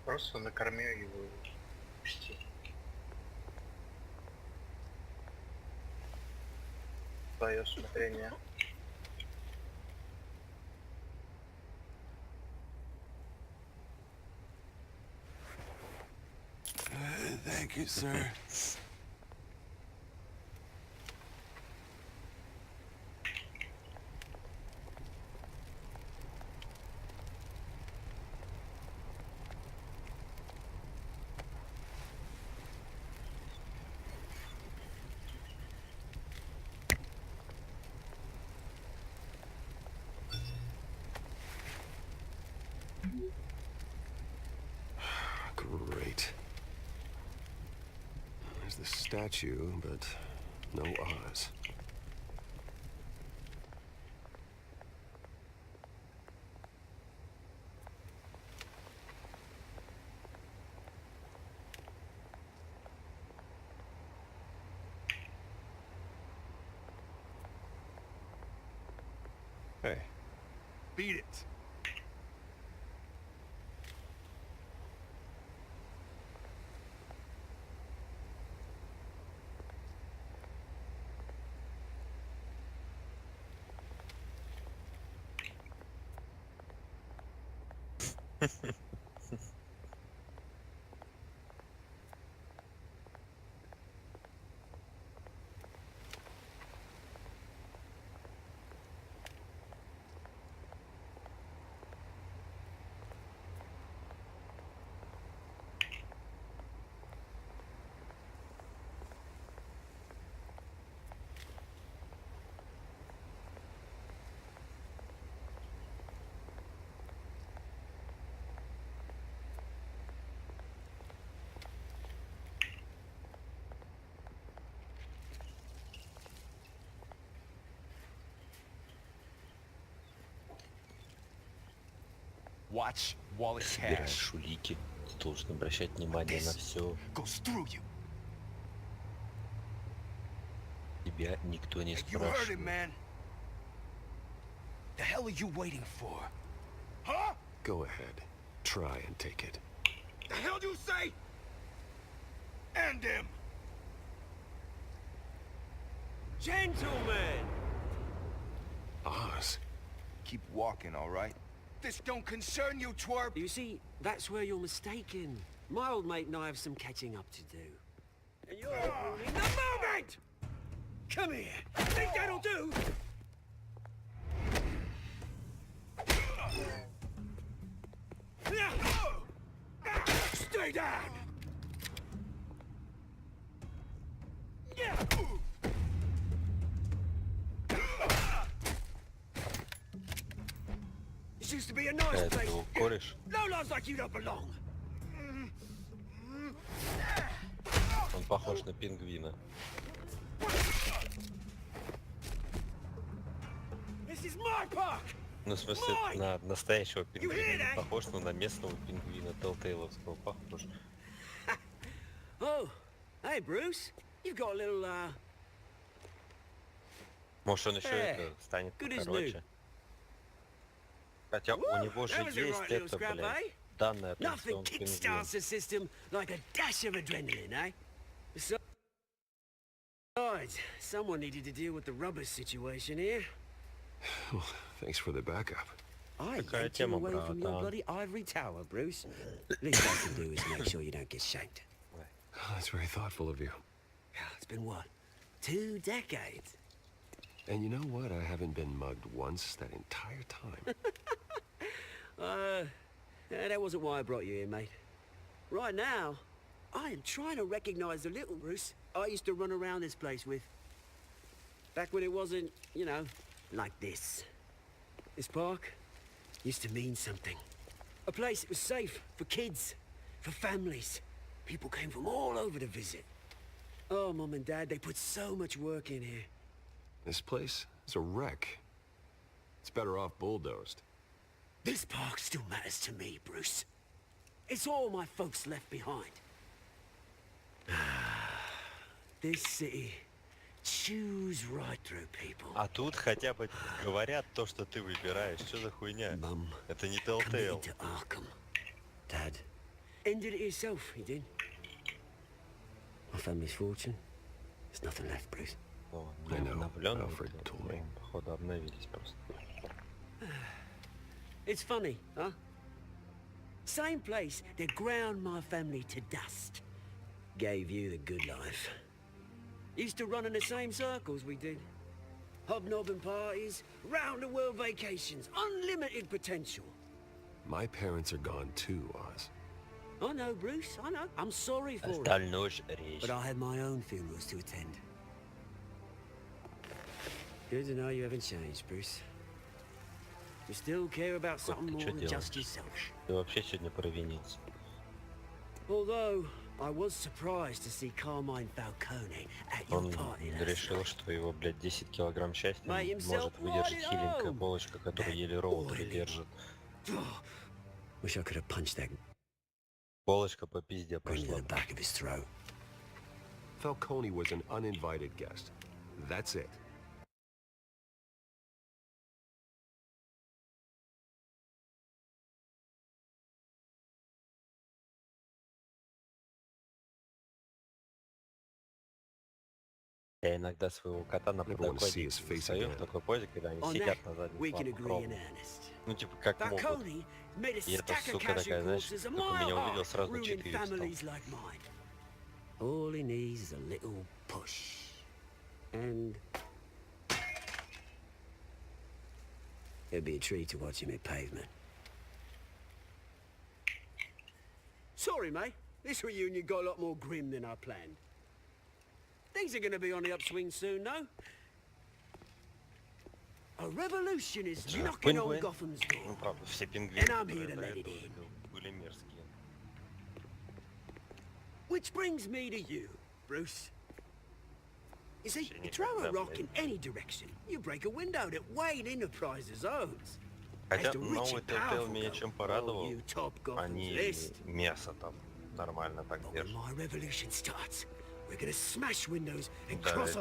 Просто накорми его и пусти. Твое усмотрение. Thank you, sir. Great. There's the statue, but no Oz. Hey. Beat it. Watch wallet Собираешь cash. шулики. Ты должен обращать внимание на все. Goes through you. Тебя никто не You heard it, спрашивает. man. The hell are you waiting for? Huh? Go ahead. Try and take it. The hell do you say? End him. Gentlemen! Oz. Keep walking, all right? This don't concern you, twerp. You see, that's where you're mistaken. My old mate and I have some catching up to do. And you're ruining the moment! Come here. Think that'll do? Stay down. This used to be a nice Это place. его кореш. No lives like you don't belong. Он похож на пингвина. This is my park. Ну, в смысле, на настоящего пингвина не похож, но на местного пингвина Телтейловского похож. Oh, hey, Bruce. You've got a little, Может, он еще это станет покороче. Хотя у него же есть это, блядь, данное, что Nothing он пингвин. kickstarts the system like a dash of adrenaline, eh? Besides, someone needed to deal with the rubber situation here. Well, thanks for the backup. I Какая yanked you тема, away from your братан? bloody ivory tower, Bruce. Least I can do is make sure you don't get shanked. Oh, that's very thoughtful of you. It's been what? 2 decades? And you know what? I haven't been mugged once that entire time. That wasn't why I brought you here, mate. Right now, I am trying to recognize the little Bruce I used to run around this place with. Back when it wasn't, you know, like this. This park used to mean something. A place that was safe for kids, for families. People came from all over to visit. Oh, Mum and Dad, they put so much work in here. This place is a wreck. It's better off bulldozed. This park still matters to me, Bruce. It's all my folks left behind. This city chews right through people. А тут хотя бы говорят то, что ты выбираешь. Что за хуйня? Это не Telltale. To Arkham. Dad ended it himself, he did. My family's fortune. There's nothing left, Bruce. Не обновленный, походу обновились просто. It's funny, huh? Same place that ground my family to dust. Gave you the good life. Used to run in the same circles we did. Hobnobbing parties, round-the-world vacations, unlimited potential. My parents are gone too, Oz. I know, Bruce, I know. I'm sorry for it. Остальное речь. But I had my own funerals to attend. Good to know you haven't changed, Bruce. You still care about something more than just yourself. Ты вообще сегодня провинился. Although, I was surprised to see Carmine Falcone at your Он party last решил, night. что его, блядь, 10 килограмм счастья Made himself может выдержать right at хиленькая home. полочка, которую еле роутер держит. Wish I could have punched that Полочка по пизде grin in пошла. the back of his throat. Falcone was an uninvited guest. That's it. Я иногда своего кота на Never wanna see his подоконнике face стою в again. такой позе, когда они On сидят that, на задних we can лапах agree in ровно. earnest. Ну типа как могут. Falcone made a И эта stack of сука такая, casual знаешь, corpses a как он меня mile увидел, high, сразу на ruining 4 встал. families like mine. All he needs is a little push. And it'd be a treat to watch him hit pavement. Sorry, mate. This reunion got a lot more grim than I planned. Things are going to be on the upswing soon, no? A revolution is knocking on Пингвин. Gotham's Ну door. правда, все пингвины, And I'm here которые to до let it этого in. видел, были мерзкие. Which brings me to you, Bruce. You see, Вообще you throw a никогда, rock блядь. in any direction, you break a window that Wayne Enterprises owns. Хотя новый Telltale меня чем порадовал, они мясо там нормально так держат. Да,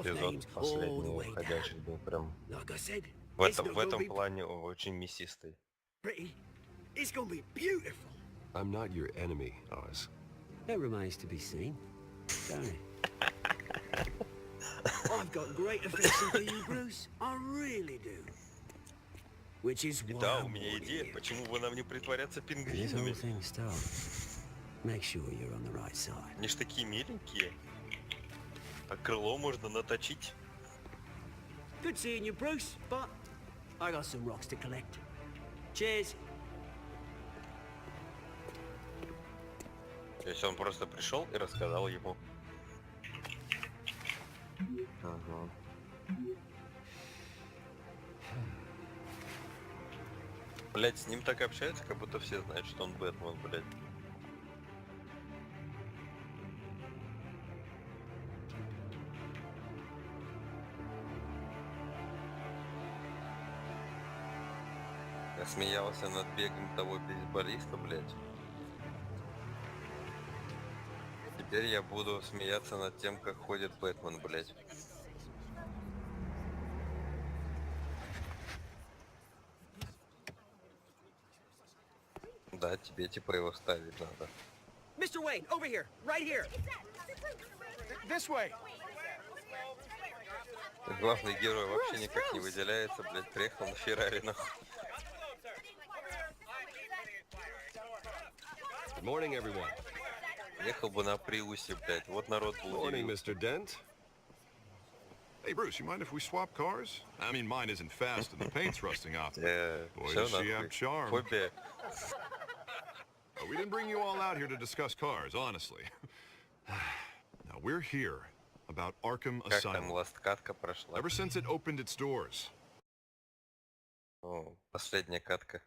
эпизод последний уходящий был прям в этом плане очень мясистый. I'm not your enemy, Oz. That remains to be seen, don't it? I've got great affection for you, Bruce. I really do. Which is why Да, у меня идея, почему бы нам не притворяться пингвинами? Make sure you're on the right side. Они ж такие миленькие. А крыло можно наточить. Good seeing you, Bruce, but I got some rocks to collect. Cheers. То есть он просто пришел и рассказал ему. Ага. Блять, с ним так общаются, как будто все знают, что он Бэтмен, блять. Я смеялся над бегом того бейсболиста, блять. Теперь я буду смеяться над тем, как ходит Бэтмен, блять. Да, тебе типа его ставить надо. Mr. Wayne, over here, right here. This way. Главный герой вообще никак не выделяется, блять, приехал на Феррари, нахуй. Good morning, everyone. Ехал бы на Приусе, блять, вот народ был. Morning, Mr. Dent. Hey, Bruce, you mind if we swap cars? I mean, mine isn't fast and the paint's rusting off. Boy, does she have charm. We didn't bring you all out here to discuss cars, honestly. Now, we're here about Arkham Asylum. Ever since it opened its doors. О, последняя катка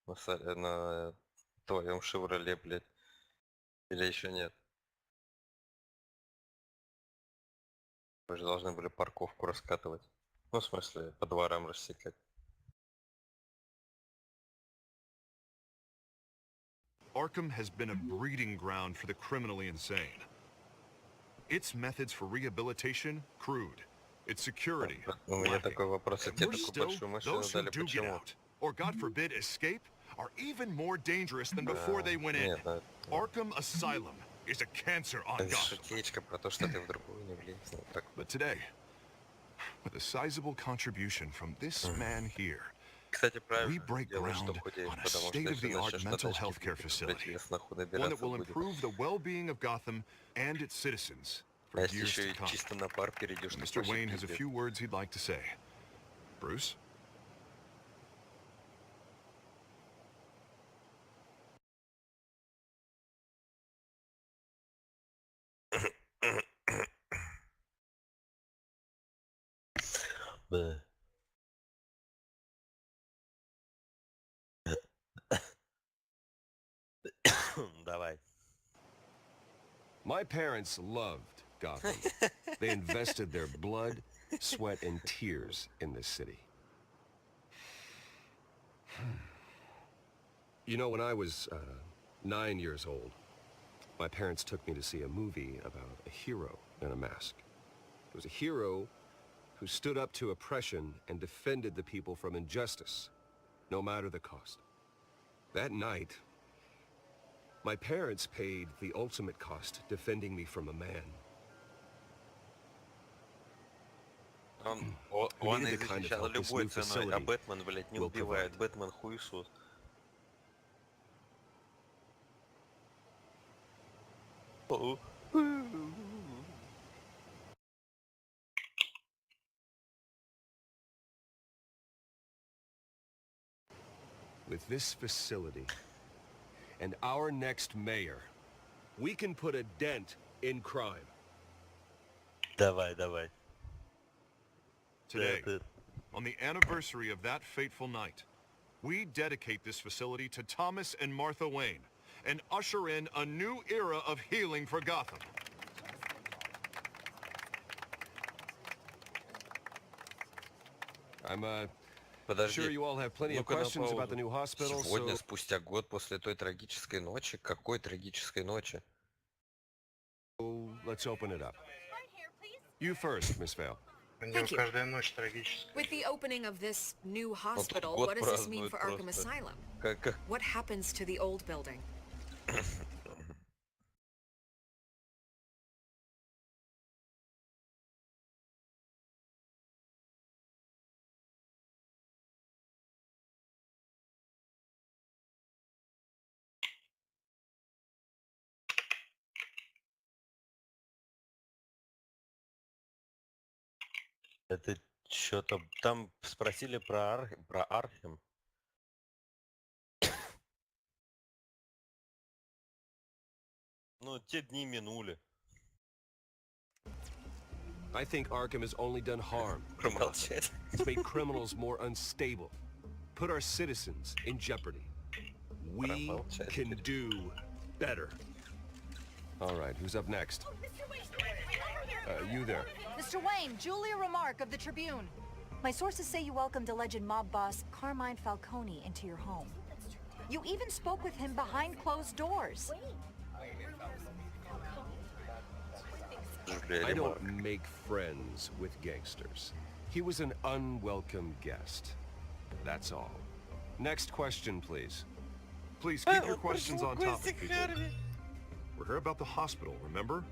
на твоем Шевроле, блядь. Или еще нет? Вы же должны были парковку раскатывать. Ну, в смысле, по дворам рассекать. Arkham has been a breeding ground for the criminally insane. Its methods for rehabilitation, crude. Its security, lacking. And worse still, those who do get out, or God forbid escape, are even more dangerous than before they went in. Arkham Asylum is a cancer on Gotham. But today, with a sizable contribution from this man here, we break ground on a state-of-the-art mental health care facility, one that will improve the well-being of Gotham and its citizens for years to come. Mr. Wayne has a few words he'd like to say. Bruce? Давай. My parents loved Gotham. They invested their blood, sweat, and tears in this city. You know, when I was 9 years old, my parents took me to see a movie about a hero in a mask. It was a hero who stood up to oppression and defended the people from injustice, no matter the cost. That night, my parents paid the ultimate cost defending me from a man. Он их защищал любой ценой, а Бэтмен, блядь, не убивает. Бэтмен хуесос. With this facility and our next mayor, we can put a dent in crime. Давай, давай. Today, on the anniversary of that fateful night, we dedicate this facility to Thomas and Martha Wayne and usher in a new era of healing for Gotham. I'm Подожди. Sure, you all have plenty of Ну-ка на questions about the new паузу. hospital, Сегодня, so... спустя год после той трагической ночи? Какой трагической ночи? Let's open it up. You first, Miss Vale. Thank you. Каждая ночь трагическая. With the opening of this new hospital, год what does this mean празднуют for Arkham просто. Asylum? Как... What happens to the old building? Это что-то... Там спросили про Архем. Ну, те дни минули. I think Arkham has only done harm. Промолчать. It's made criminals more unstable. Put our citizens in jeopardy. We can do better. All right, who's up next? You there. Mr. Wayne, Julia Remark of the Tribune. My sources say you welcomed alleged mob boss Carmine Falcone into your home. You even spoke with him behind closed doors. I don't make friends with gangsters. He was an unwelcome guest. That's all. Next question, please. Please keep your questions on topic, people. We're here about the hospital, remember?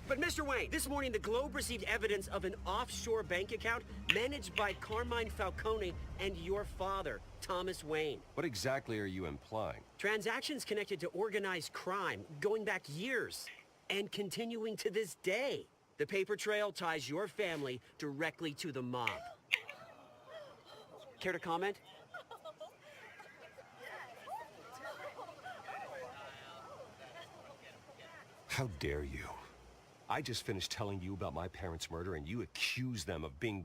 But Mr. Wayne, this morning the Globe received evidence of an offshore bank account managed by Carmine Falcone and your father, Thomas Wayne. What exactly are you implying? Transactions connected to organized crime going back years and continuing to this day. The paper trail ties your family directly to the mob. Care to comment? How dare you? I just finished telling you about my parents' murder and you accuse them of being,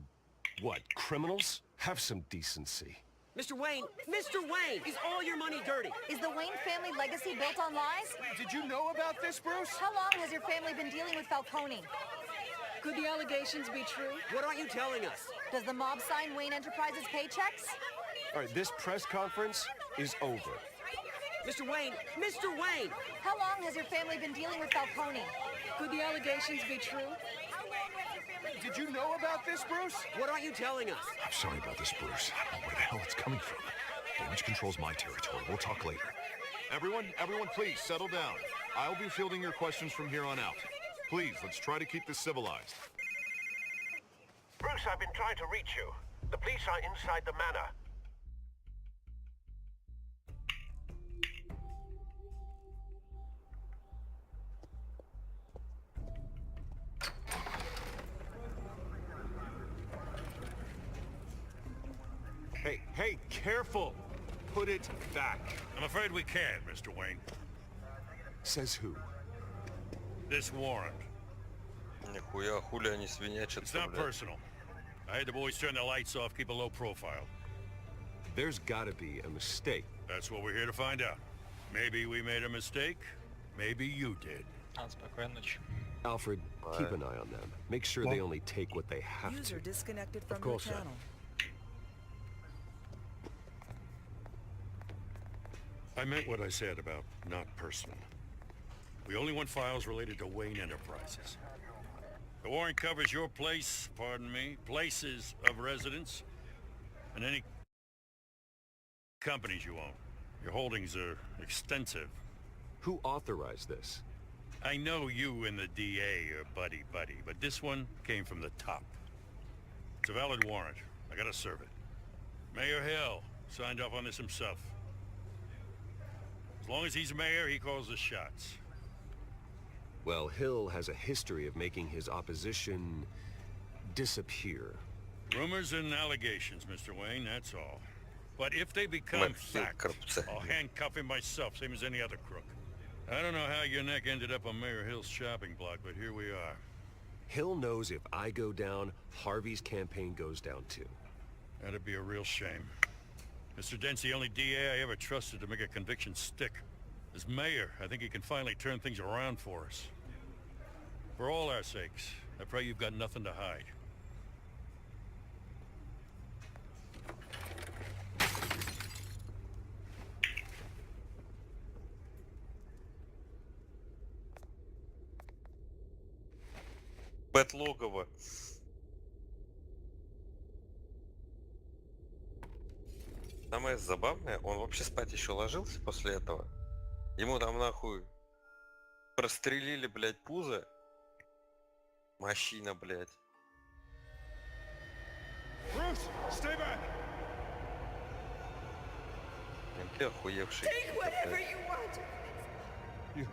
what, criminals? Have some decency. Mr. Wayne, is all your money dirty? Is the Wayne family legacy built on lies? Did you know about this, Bruce? How long has your family been dealing with Falcone? Could the allegations be true? What aren't you telling us? Does the mob sign Wayne Enterprises paychecks? All right, this press conference is over. Mr. Wayne! How long has your family been dealing with Falcone? Could the allegations be true? Did you know about this, Bruce? What aren't you telling us? I'm sorry about this, Bruce. I don't know where the hell it's coming from. Damage control's my territory. We'll talk later. Everyone, please settle down. I'll be fielding your questions from here on out. Please, let's try to keep this civilized. Bruce, I've been trying to reach you. The police are inside the manor. Hey, careful! Put it back. I'm afraid we can't, Mr. Wayne. Says who? This warrant. Нихуя, хули они свинячат. It's not personal. I had the boys turn the lights off, keep a low profile. There's gotta be a mistake. That's what we're here to find out. Maybe we made a mistake. Maybe you did. Спокойной ночи. Alfred, keep an eye on them. Make sure they only take what they have to. User disconnected from Of your course, sir. channel. I meant what I said about not personal. We only want files related to Wayne Enterprises. The warrant covers your place, pardon me, places of residence, and any companies you own. Your holdings are extensive. Who authorized this? I know you and the DA are buddy-buddy, but this one came from the top. It's a valid warrant. I gotta serve it. Mayor Hill signed off on this himself. As long as he's mayor, he calls the shots. Well, Hill has a history of making his opposition disappear. Rumors and allegations, Mr. Wayne, that's all. But if they become fact, I'll handcuff him myself, same as any other crook. I don't know how your neck ended up on Mayor Hill's shopping block, but here we are. Hill knows if I go down, Harvey's campaign goes down too. That'd be a real shame. Mr. Dent's the only DA I ever trusted to make a conviction stick. As mayor, I think he can finally turn things around for us. For all our sakes, I pray you've got nothing to hide. Бэт-логово. Самое забавное, он вообще спать еще ложился после этого. Ему там нахуй прострелили, блядь, пузо. Мощина, блядь. Bruce, stay back. Ты охуевший.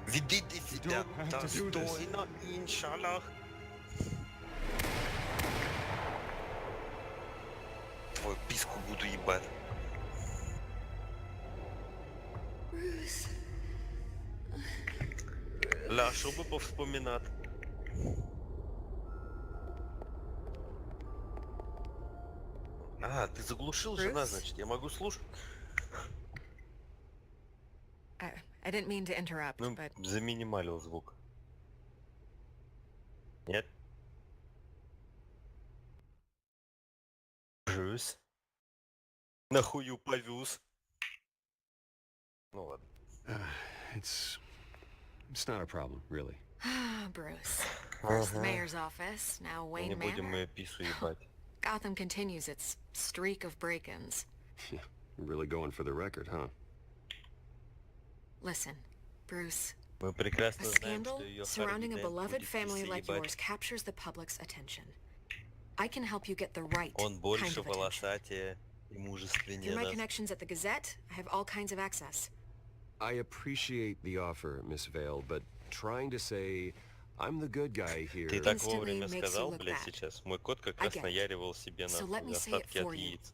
Ведите себя достойно, иншаллах. Твою писку буду ебать. Ля, що би повспоминати? А, ты заглушил жена, значит, я могу слушать? I didn't mean to interrupt, Ну, but... заминималил звук. Нет? Брюс? Нахую повез? Ну ладно. It's not a problem, really. Bruce. First the mayor's office, now Wayne Не будем Manor. мы пису ебать. Gotham continues its streak of break-ins. Really going for the record, huh? Listen, Bruce. Мы A прекрасно знаем, scandal что ее surrounding a Харви Дент beloved будет family писы like ебать. yours captures the public's attention. I can help you get the right Он kind больше of attention. волосатее и мужественнее Through my нас. connections at the Gazette, I have all kinds of access. I appreciate the offer, Miss Vale, but trying to say I'm the good guy here... Ты так Instantly вовремя makes you сказал, look блядь, bad. сейчас. Мой кот как I раз get it. наяривал себе So на let me say остатки it от for you. яиц.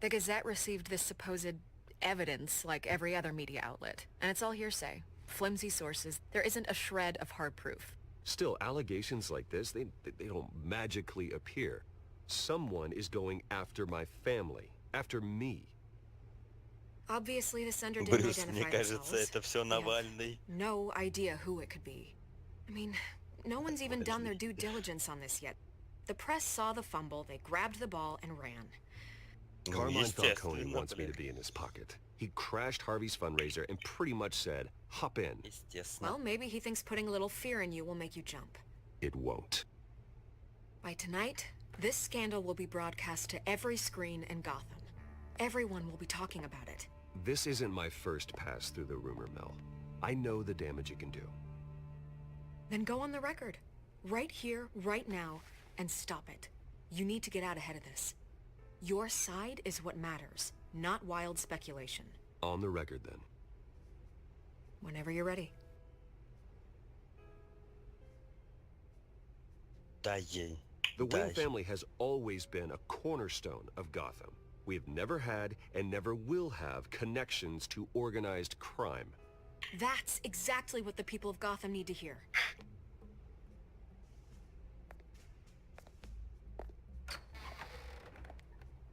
The Gazette received this supposed evidence like every other media outlet, and it's all hearsay. Flimsy sources. There isn't a shred of hard proof. Still, allegations like this, they don't magically appear. Someone is going after my family, after me. Obviously, the sender didn't Брюс, identify мне кажется, themselves. это все We have Навальный. no idea who it could be. I mean, no one's even done their due diligence on this yet. The press saw the fumble, they grabbed the ball and ran. Ну, Carmine Falcone естественно, wants me to блядь. be in his pocket. He crashed Harvey's fundraiser and pretty much said, hop in. Естественно. Well, maybe he thinks putting a little fear in you will make you jump. It won't. By tonight, this scandal will be broadcast to every screen in Gotham. Everyone will be talking about it. This isn't my first pass through the rumor mill. I know the damage it can do. Then go on the record. Right here, right now, and stop it. You need to get out ahead of this. Your side is what matters, not wild speculation. On the record, then. Whenever you're ready. Дай ей. The Wayne Дай. family has always been a cornerstone of Gotham. We have never had and never will have connections to organized crime. That's exactly what the people of Gotham need to hear.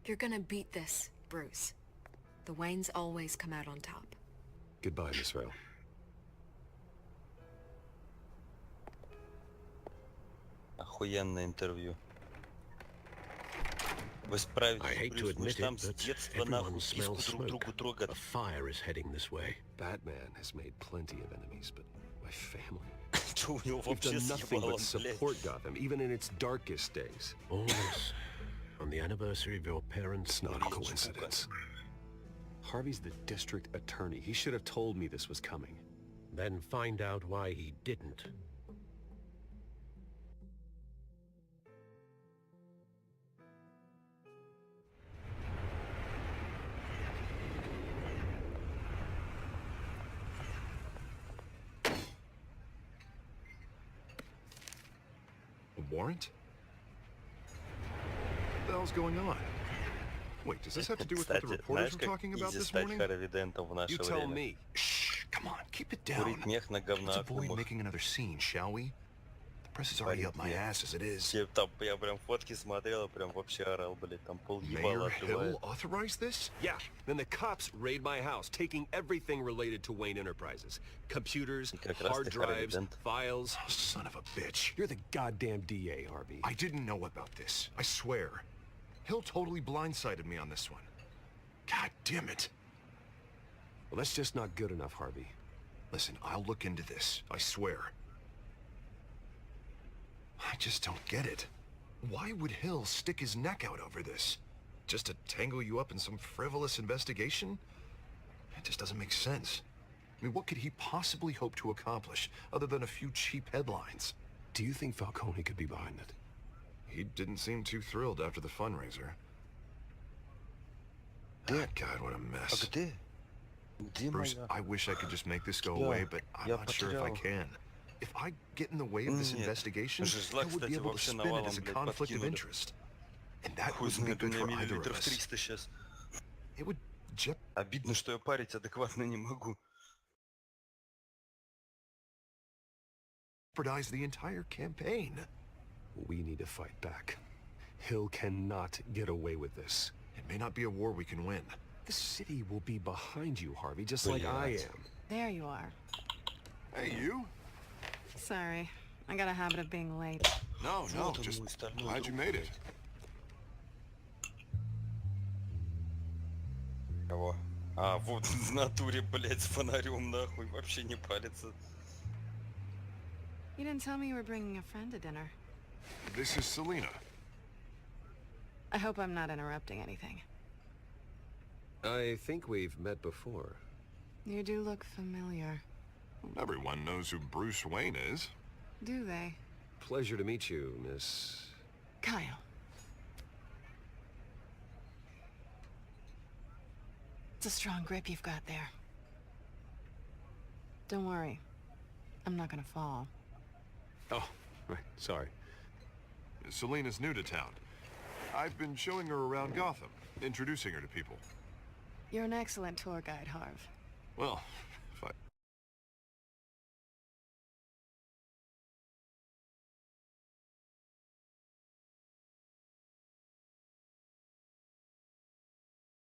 You're gonna beat this, Bruce. The Waynes always come out on top. Goodbye, Miss Vale. Охуенное интервью. Вы справитесь, I hate to Брюс, мы ж admit там it, с but детства нахуй everyone писку smells друг другу smoke. трогают. A fire is heading this way. Batman has made plenty of enemies, but my family... Что у него We've вообще done nothing съебало, but блядь? support Gotham, even in its darkest days. All this on the anniversary of your parents' It's not a coincidence. Harvey's the district attorney. He should have told me this was coming. Then find out why he didn't. A warrant? What the hell's going on? Wait, does this have to do with what the Кстати, reporters знаешь, were как talking about изи this стать morning? Харви Дентом в наше You tell время? me. Shh, come on, keep it down. Курить мех на Let's avoid говноокумах. making another scene, shall we? Press is already up my ass as it is. Там я прям фотки смотрел, прям вообще орал, блядь, там пол Mayor ебала Hill отрывает. authorized this? Yeah, then the cops raid my house, taking everything related to Wayne Enterprises. Computers, hard drives, files. Oh, son of a bitch. You're the goddamn DA, Harvey. I didn't know about this. I swear. Hill totally blindsided me on this one. God damn it. Well, that's just not good enough, Harvey. Listen, I'll look into this. I swear. I just don't get it. Why would Hill stick his neck out over this? Just to tangle you up in some frivolous investigation? It just doesn't make sense. I mean, what could he possibly hope to accomplish other than a few cheap headlines? Do you think Falcone could be behind it? He didn't seem too thrilled after the fundraiser. Oh, God, what a mess. Bruce, I wish I could just make this go away, but I'm not sure if I can. If I get in the way of this investigation, I would be able to spin it as a conflict of interest. And that wouldn't be good for either of us. It would Обидно, что я парить адекватно не могу. jeopardize the entire campaign. We need to fight back. Hill cannot get away with this. It may not be a war we can win. The city will be behind you, Harvey, just like I am. There you are. Hey, you? Sorry. I got a habit of being late. No, just glad you made it. Кого? А, вот в натуре, блядь, с фонарем, нахуй, вообще не парится. You didn't tell me you were bringing a friend to dinner. This is Selena. I hope I'm not interrupting anything. I think we've met before. You do look familiar. Everyone knows who Bruce Wayne is. Do they? Pleasure to meet you, Miss... Kyle. It's a strong grip you've got there. Don't worry. I'm not gonna fall. Oh, right. Sorry. Selena's new to town. I've been showing her around Gotham, introducing her to people. You're an excellent tour guide, Harv. Well, if I...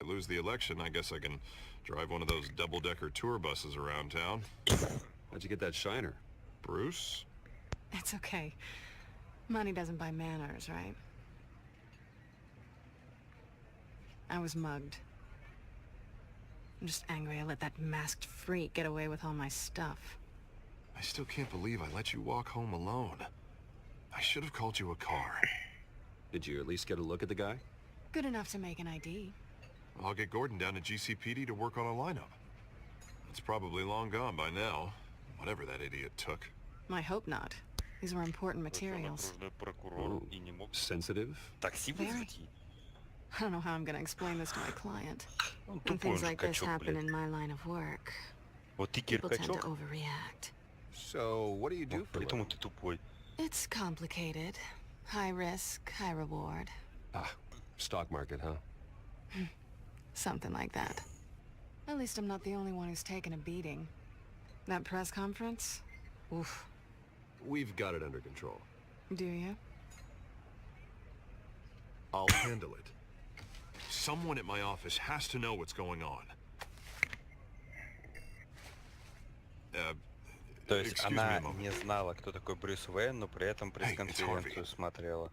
lose the election, I guess I can drive one of those double-decker tour buses around town. How'd you get that shiner? Bruce? It's okay. Money doesn't buy manners, right? I was mugged. I'm just angry I let that masked freak get away with all my stuff. I still can't believe I let you walk home alone. I should have called you a car. Did you at least get a look at the guy? Good enough to make an ID. I'll get Gordon down to GCPD to work on a lineup. It's probably long gone by now, whatever that idiot took. I hope not. These were important materials. Sensitive? Very. I don't know how I'm gonna explain this to my client. When things like this happen in my line of work, people tend to overreact. So, what do you do for living? It's complicated. High risk, high reward. Ah, stock market, huh? Something like that. At least I'm not the only one who's taken a beating. That press conference? Oof. We've got it under control. Do you? I'll handle it. Someone at my office has to know what's going on. То есть она не знала, кто такой Брюс Уэйн, но при этом пресс-конференцию смотрела.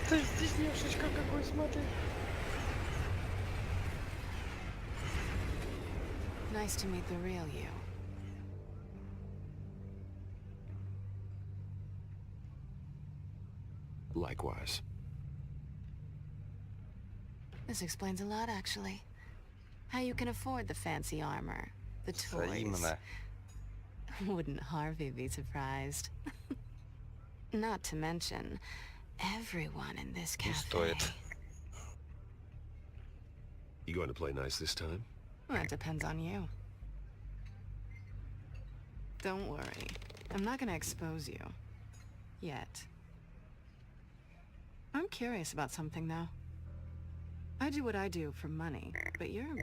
Ты стесневшечка какой, смотри. Nice to meet the real you. Likewise. This explains a lot, actually. How you can afford the fancy armor, the toys. Wouldn't Harvey be surprised? Not to mention, everyone in this cafe. You going to play nice this time? Well, that depends on you. Don't worry. I'm not gonna expose you. Yet. I'm curious about something, though. I do what I do for money, but you're...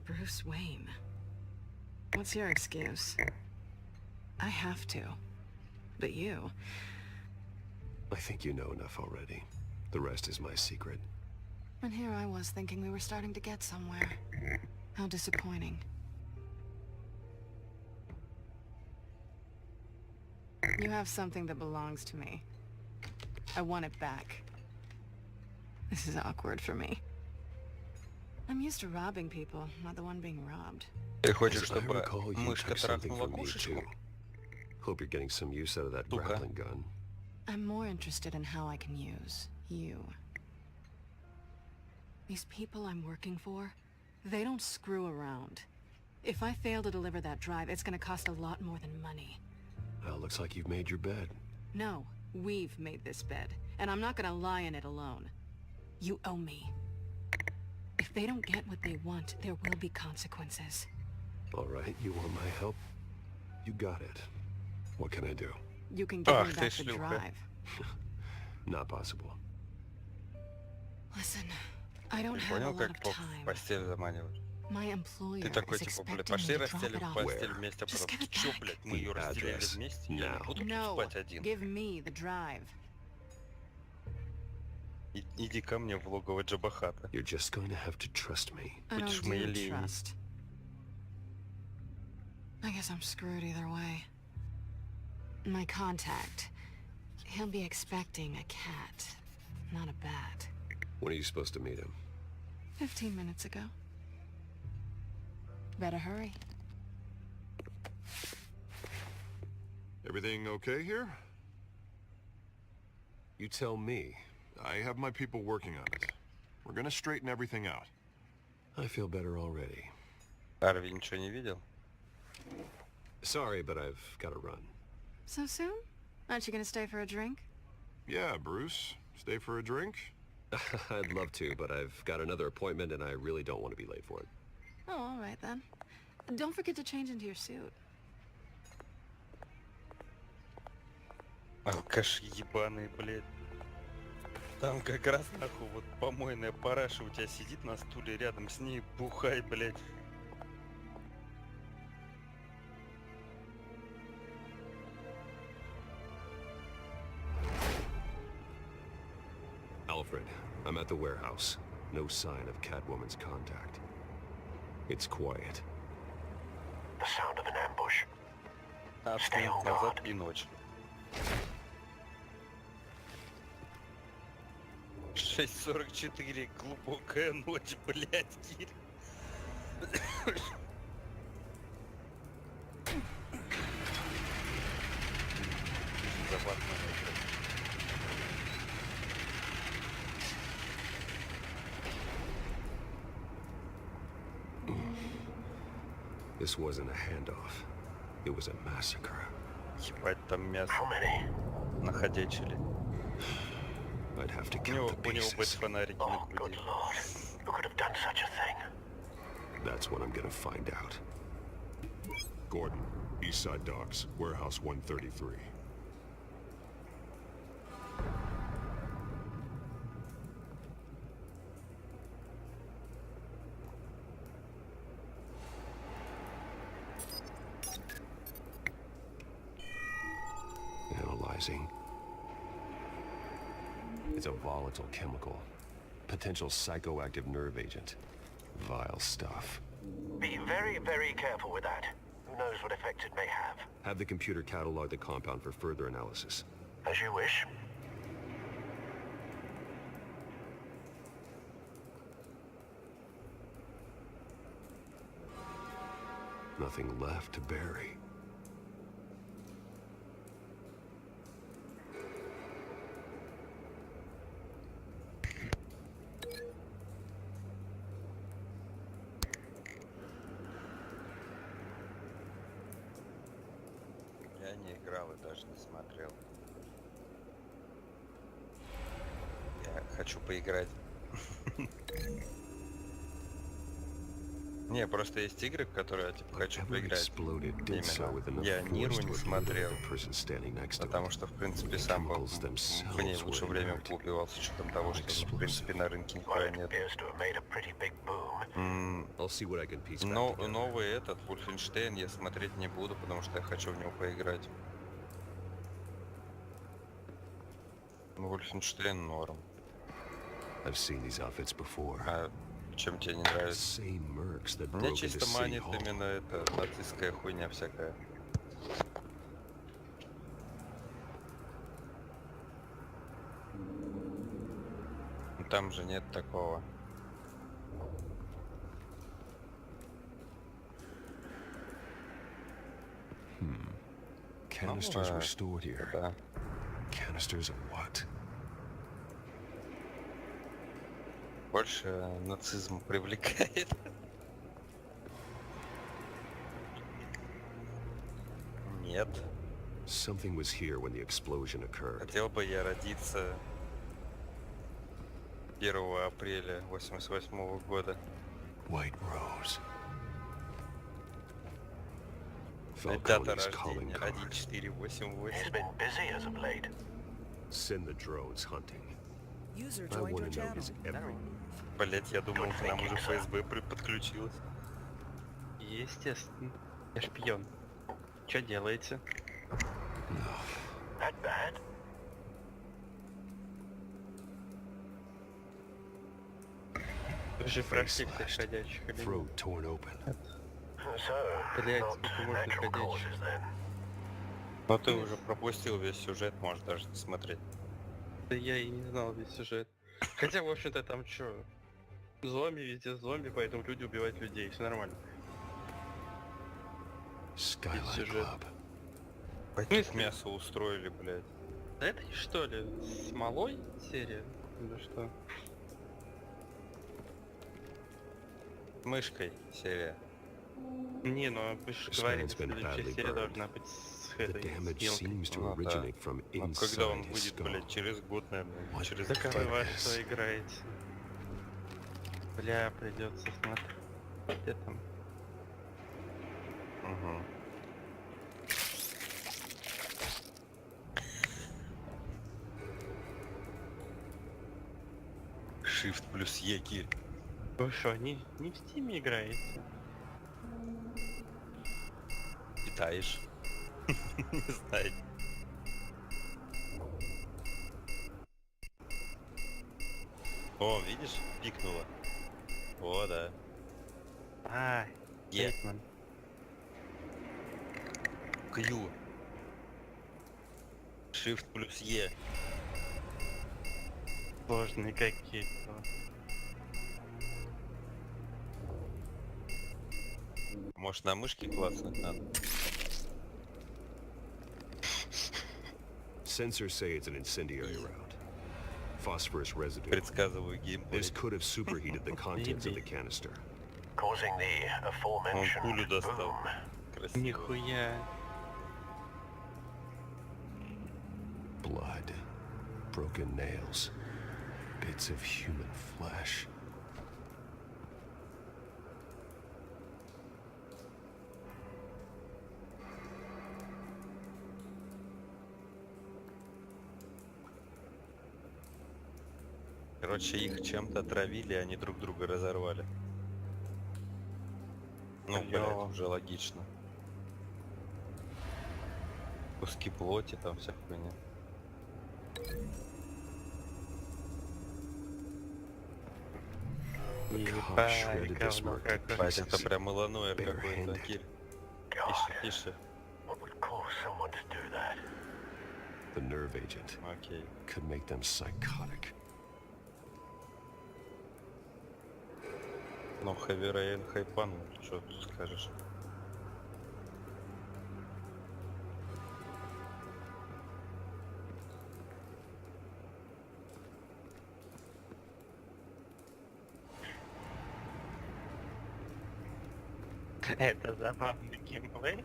Bruce Wayne. What's your excuse? I have to. But you... I think you know enough already. The rest is my secret. And here I was thinking we were starting to get somewhere. How disappointing. You have something that belongs to me. I want it back. This is awkward for me. I'm used to robbing people, not the one being robbed. Ты хочешь, As I чтобы recall, you мышка took something трахнула from me кушечку? too. Hope you're getting some use out of that grappling gun. I'm more interested in how I can use you. These people I'm working for, they don't screw around. If I fail to deliver that drive, it's gonna cost a lot more than money. Well, looks like you've made your bed. No, we've made this bed, and I'm not gonna lie in it alone. You owe me. If they don't get what they want, there will be consequences. All right, you want my help? You got it. What can I do? You can give me back the drive. Not possible. Listen, I don't have a lot of time. Постель заманивать. My employer Ты такой is типа, блядь, expecting пошли me to drop расстелим it off. постель вместе, а потом, чё, блядь, мы ее расстелили вместе, я не буду тут No, спать один. give me the drive. Иди ко мне в логово Джабахата. You're just going to have to trust me. I don't do trust. I guess I'm screwed either way. My contact. He'll be expecting a cat, not a bat. When are you supposed to meet him? 15 minutes ago. Better hurry. Everything okay here? You tell me. I have my people working on it. We're gonna straighten everything out. I feel better already. Арви ничего не видел? Sorry, but I've got to run. So soon? Aren't you gonna stay for a drink? Yeah, Bruce. Stay for a drink? I'd love to, but I've got another appointment and I really don't want to be late for it. Oh, all right then. Don't forget to change into your suit. Алкаши ебаные, блядь. Там как раз нахуй вот помойная параша у тебя сидит на стуле рядом с ней, бухай, блядь. Alfred, I'm at the warehouse. No sign of Catwoman's contact. It's quiet. The sound of an ambush. Стay on назад и ночь. 6:44, глубокая ночь, блядь, Кир. За Бутмана играть. This wasn't a handoff. It was a massacre. Ебать, там мясо. Находячили. I'd have to count the У него pieces. быть фонарики на груди. Who could have done such a thing? That's what I'm gonna find out. Gordon, Eastside Docks, Warehouse 133. Analyzing. It's a volatile chemical. Potential psychoactive nerve agent. Vile stuff. Be very, very careful with that. Who knows what effect it may have? Have the computer catalog the compound for further analysis. As you wish. Nothing left to bury. Я не играл и даже не смотрел. Я хочу поиграть. Не, просто есть игры, в которые я типа хочу поиграть. Именно. Я Ниру не смотрел, потому что, в принципе, сам бы в ней лучше время убивал с учетом того, что, в принципе, на рынке нихуя нет. Но новый этот, Wolfenstein, я смотреть не буду, потому что я хочу в него поиграть. Wolfenstein норм. А чем тебе не нравится? Мне чисто манит именно эта нацистская хуйня всякая. Там же нет такого. Canisters were stored here. Да. Canisters of what? Больше нацизм привлекает. Нет. Something was here when the explosion occurred. Хотел бы я родиться 1 апреля 88 года. White Rose. Дата рождения 1488. Send the drones hunting. User I joined want your to know channel. his every move. Блять, я думал, к нам уже ФСБ подключилось. Естественно. Я шпион. Что делаете? Вы же прошли всех ходячих или Throat torn open. блять, сколько можно ходячих? Но ты уже пропустил весь сюжет, можешь даже не смотреть. Да я и не знал весь сюжет. Хотя, в общем-то, там чё? Зомби, везде зомби, поэтому люди убивают людей, все нормально. Skyline Club. Пойдет мясо устроили, блядь. Да это что ли? С малой серия? Или что? Мышкой серия. Не, ну вы же говорите, следующая серия должна быть с этой съемкой. Ну, когда он выйдет, блядь, через год, наверное, через Так а вы во 2 что играете? Бля, придется смотреть. Где там? Угу. Shift плюс Е, Кирь. Вы что, не в Steam играете? Питаешь? Не знаю. О, видишь? Пикнуло. О, да. А, Е. Бутман. Q. Shift плюс Е. Сложные какие-то. Может, на мышке класснуть надо? Sensors say it's an incendiary round. Phosphorus residue. Предсказываю геймплей. This could have superheated the contents of the canister. Causing the aforementioned Он пулю достал. boom. Красиво. Нихуя. Blood. Broken nails. Bits of human flesh. Короче, их чем-то отравили, они друг друга разорвали. Ну, блядь, уже логично. Куски плоти, там вся хуйня. Ебать, говно какое. Бать, это прям Иланойр какой-то, Кирь. Тише, тише. The nerve agent Окей. could make them psychotic. Ну, Heavy Rain хайпанул, что тут скажешь? Это забавный геймплей.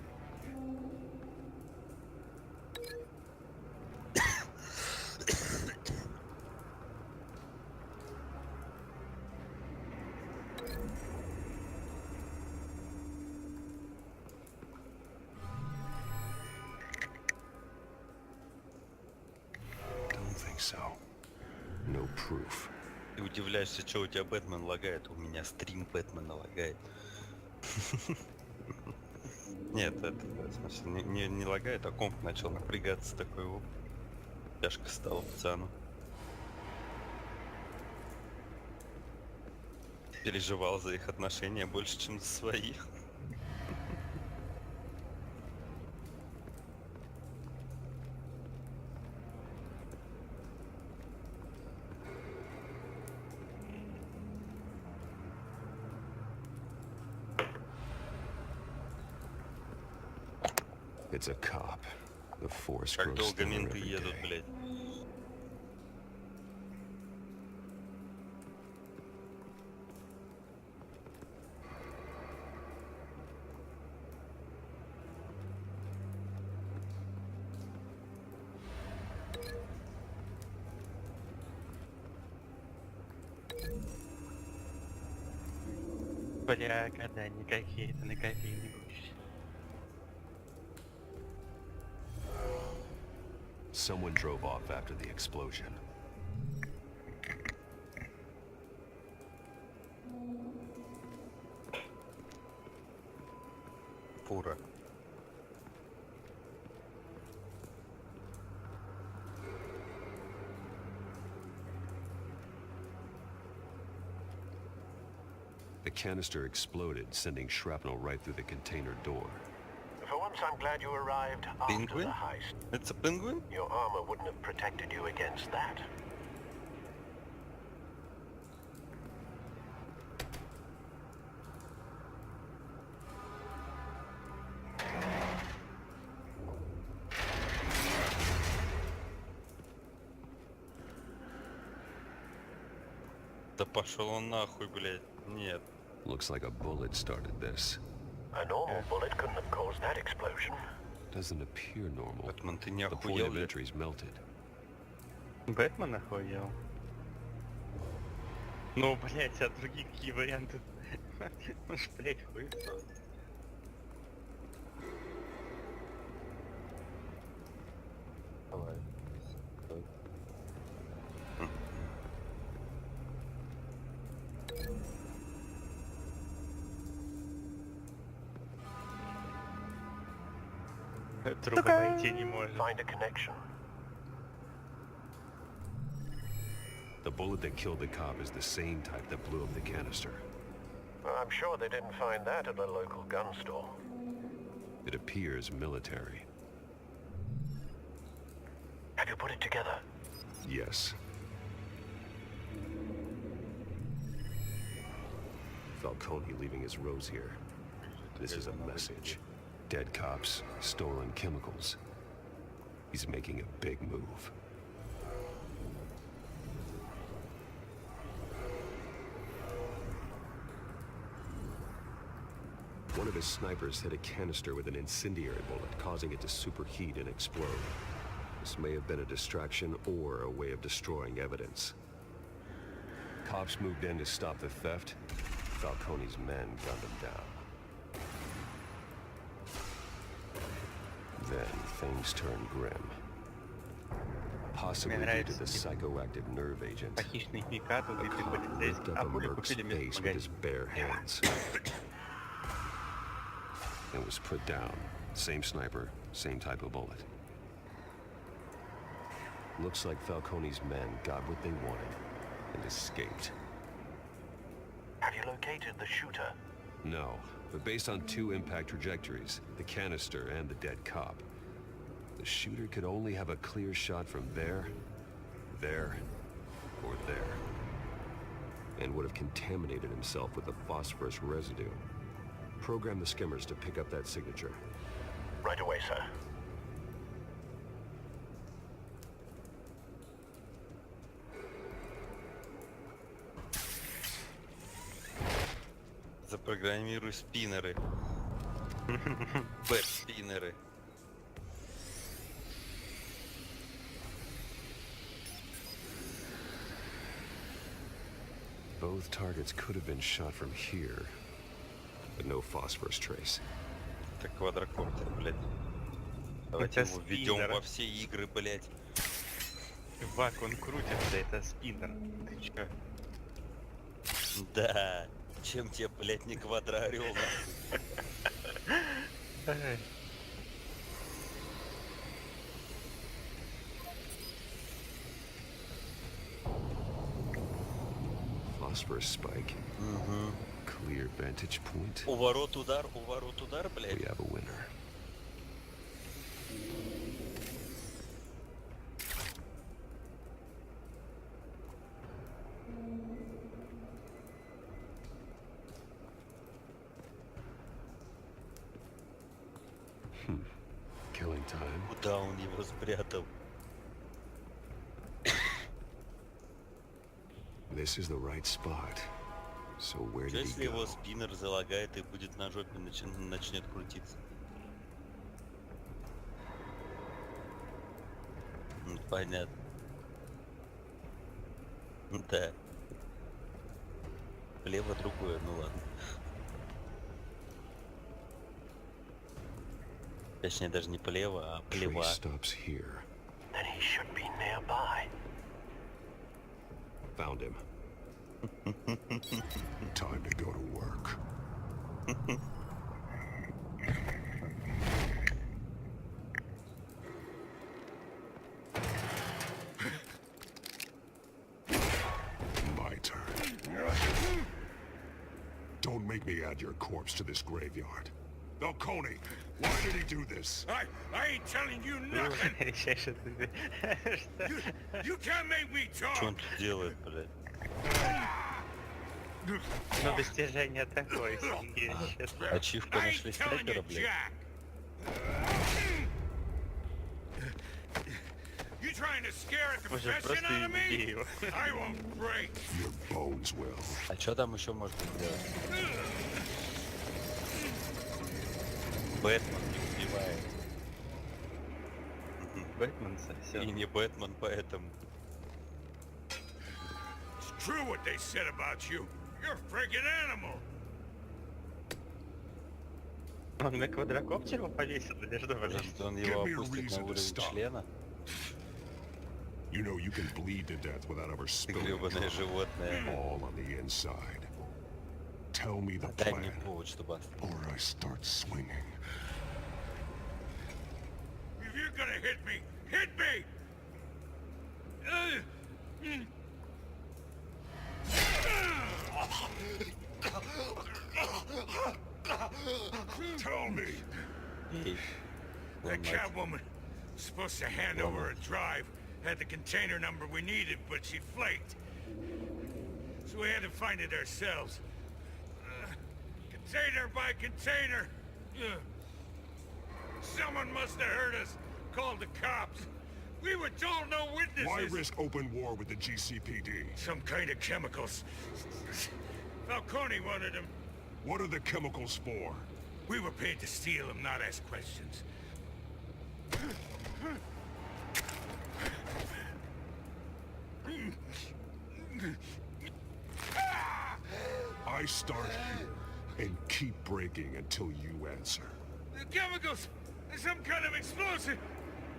no proof. Ты удивляешься, что у тебя Бэтмен лагает, у меня стрим Бэтмена лагает. Нет, это, в смысле, не лагает, а комп начал напрягаться, такой, оп, тяжко стало пацану. Переживал за их отношения больше, чем за свои. It's a cop. The force Как grows долго thinner менты every едут, day. блядь? Бля, когда никакие-то на кофейной гуще. Someone drove off after the explosion. Фура. The canister exploded, sending shrapnel right through the container door. For once, I'm glad you arrived after Penguin? the heist. It's a penguin? Your armor wouldn't have protected you against that. Да пошел он нахуй, блядь. Нет. Looks like a bullet started this. A normal bullet couldn't have caused that explosion. Doesn't appear normal. Бэтмен, ты не The point охуел, of ли? entry's melted. Бэтмен охуел. Ну, блять, а другие какие варианты? Уж, блять, хуйцо. Давай. Труба найти не может. Find a connection. The bullet that killed the cop is the same type that blew up the canister. I'm sure they didn't find that at a local gun store. It appears military. Have you put it together? Yes. Falcone leaving his rose here. This is a message. Dead cops, stolen chemicals. He's making a big move. One of his snipers hit a canister with an incendiary bullet, causing it to superheat and explode. This may have been a distraction or a way of destroying evidence. Cops moved in to stop the theft. Falcone's men gunned him down. Then things turned grim. Possibly due to the psychoactive nerve agent. Похищенный химикат, убитый полицейский, Lifted а up a пули merc's купили face место with his магазина. bare hands. And was put down. Same sniper, same type of bullet. Looks like Falcone's men got what they wanted and escaped. Have you located the shooter? No, but based on two impact trajectories, the canister and the dead cop, the shooter could only have a clear shot from there, or there, and would have contaminated himself with the phosphorus residue. Program the skimmers to pick up that signature. Right away, sir. Запрограммируй спиннеры. Бэт-спиннеры. Both targets could have been shot from here, but no phosphorus trace. Это квадрокоптер, блядь. Давайте Это его введем спиннеры. во все игры, блядь. Чувак, он крутится, это спиннер. Ты чё? Да, чем тебе, блядь, не квадроорел, Ай. Phosphorus spike. Clear vantage point. У ворот удар, блядь. We have a winner. Killing time. Куда он его спрятал? This is the right spot. So where did Если he его go? спиннер залагает и будет на жопе начнет крутиться. Понятно. Да. Влево другое, ну ладно. Точнее, даже не плево, а плева. Trace stops here. Then he should be nearby. Found him. Time to go to work. My turn. Don't make me add your corpse to this graveyard. Falcone, why did he do this? I ain't telling you nothing. You can't make me Что talk. он тут делает, блядь? Ну, достижение такое себе. Ачивка нашли снайпера, блядь. You trying to scare a Может, confession просто out of me? убей его. I won't break. Your bones will. А что там еще можно сделать? Бэтмен не убивает. Бэтмен совсем. И не Бэтмен, поэтому. It's true what they said about you. You're a freaking animal. Он на квадрокоптер его повесил, или что, Может, он его опустит на уровень члена? You know you can bleed to death without ever spilling Гребаное животное. all on the inside. Tell me the Дай мне plan, повод, чтобы or I start swinging. If you're gonna hit me, hit me. Tell me. That Catwoman was supposed to hand over a drive, had the container number we needed, but she flaked. So we had to find it ourselves. Container by container. Someone must have heard us, called the cops. We were told no witnesses. Why risk open war with the GCPD? Some kind of chemicals. Falcone wanted them. What are the chemicals for? We were paid to steal them, not ask questions. I start here and keep breaking until you answer. The chemicals! Some kind of explosive!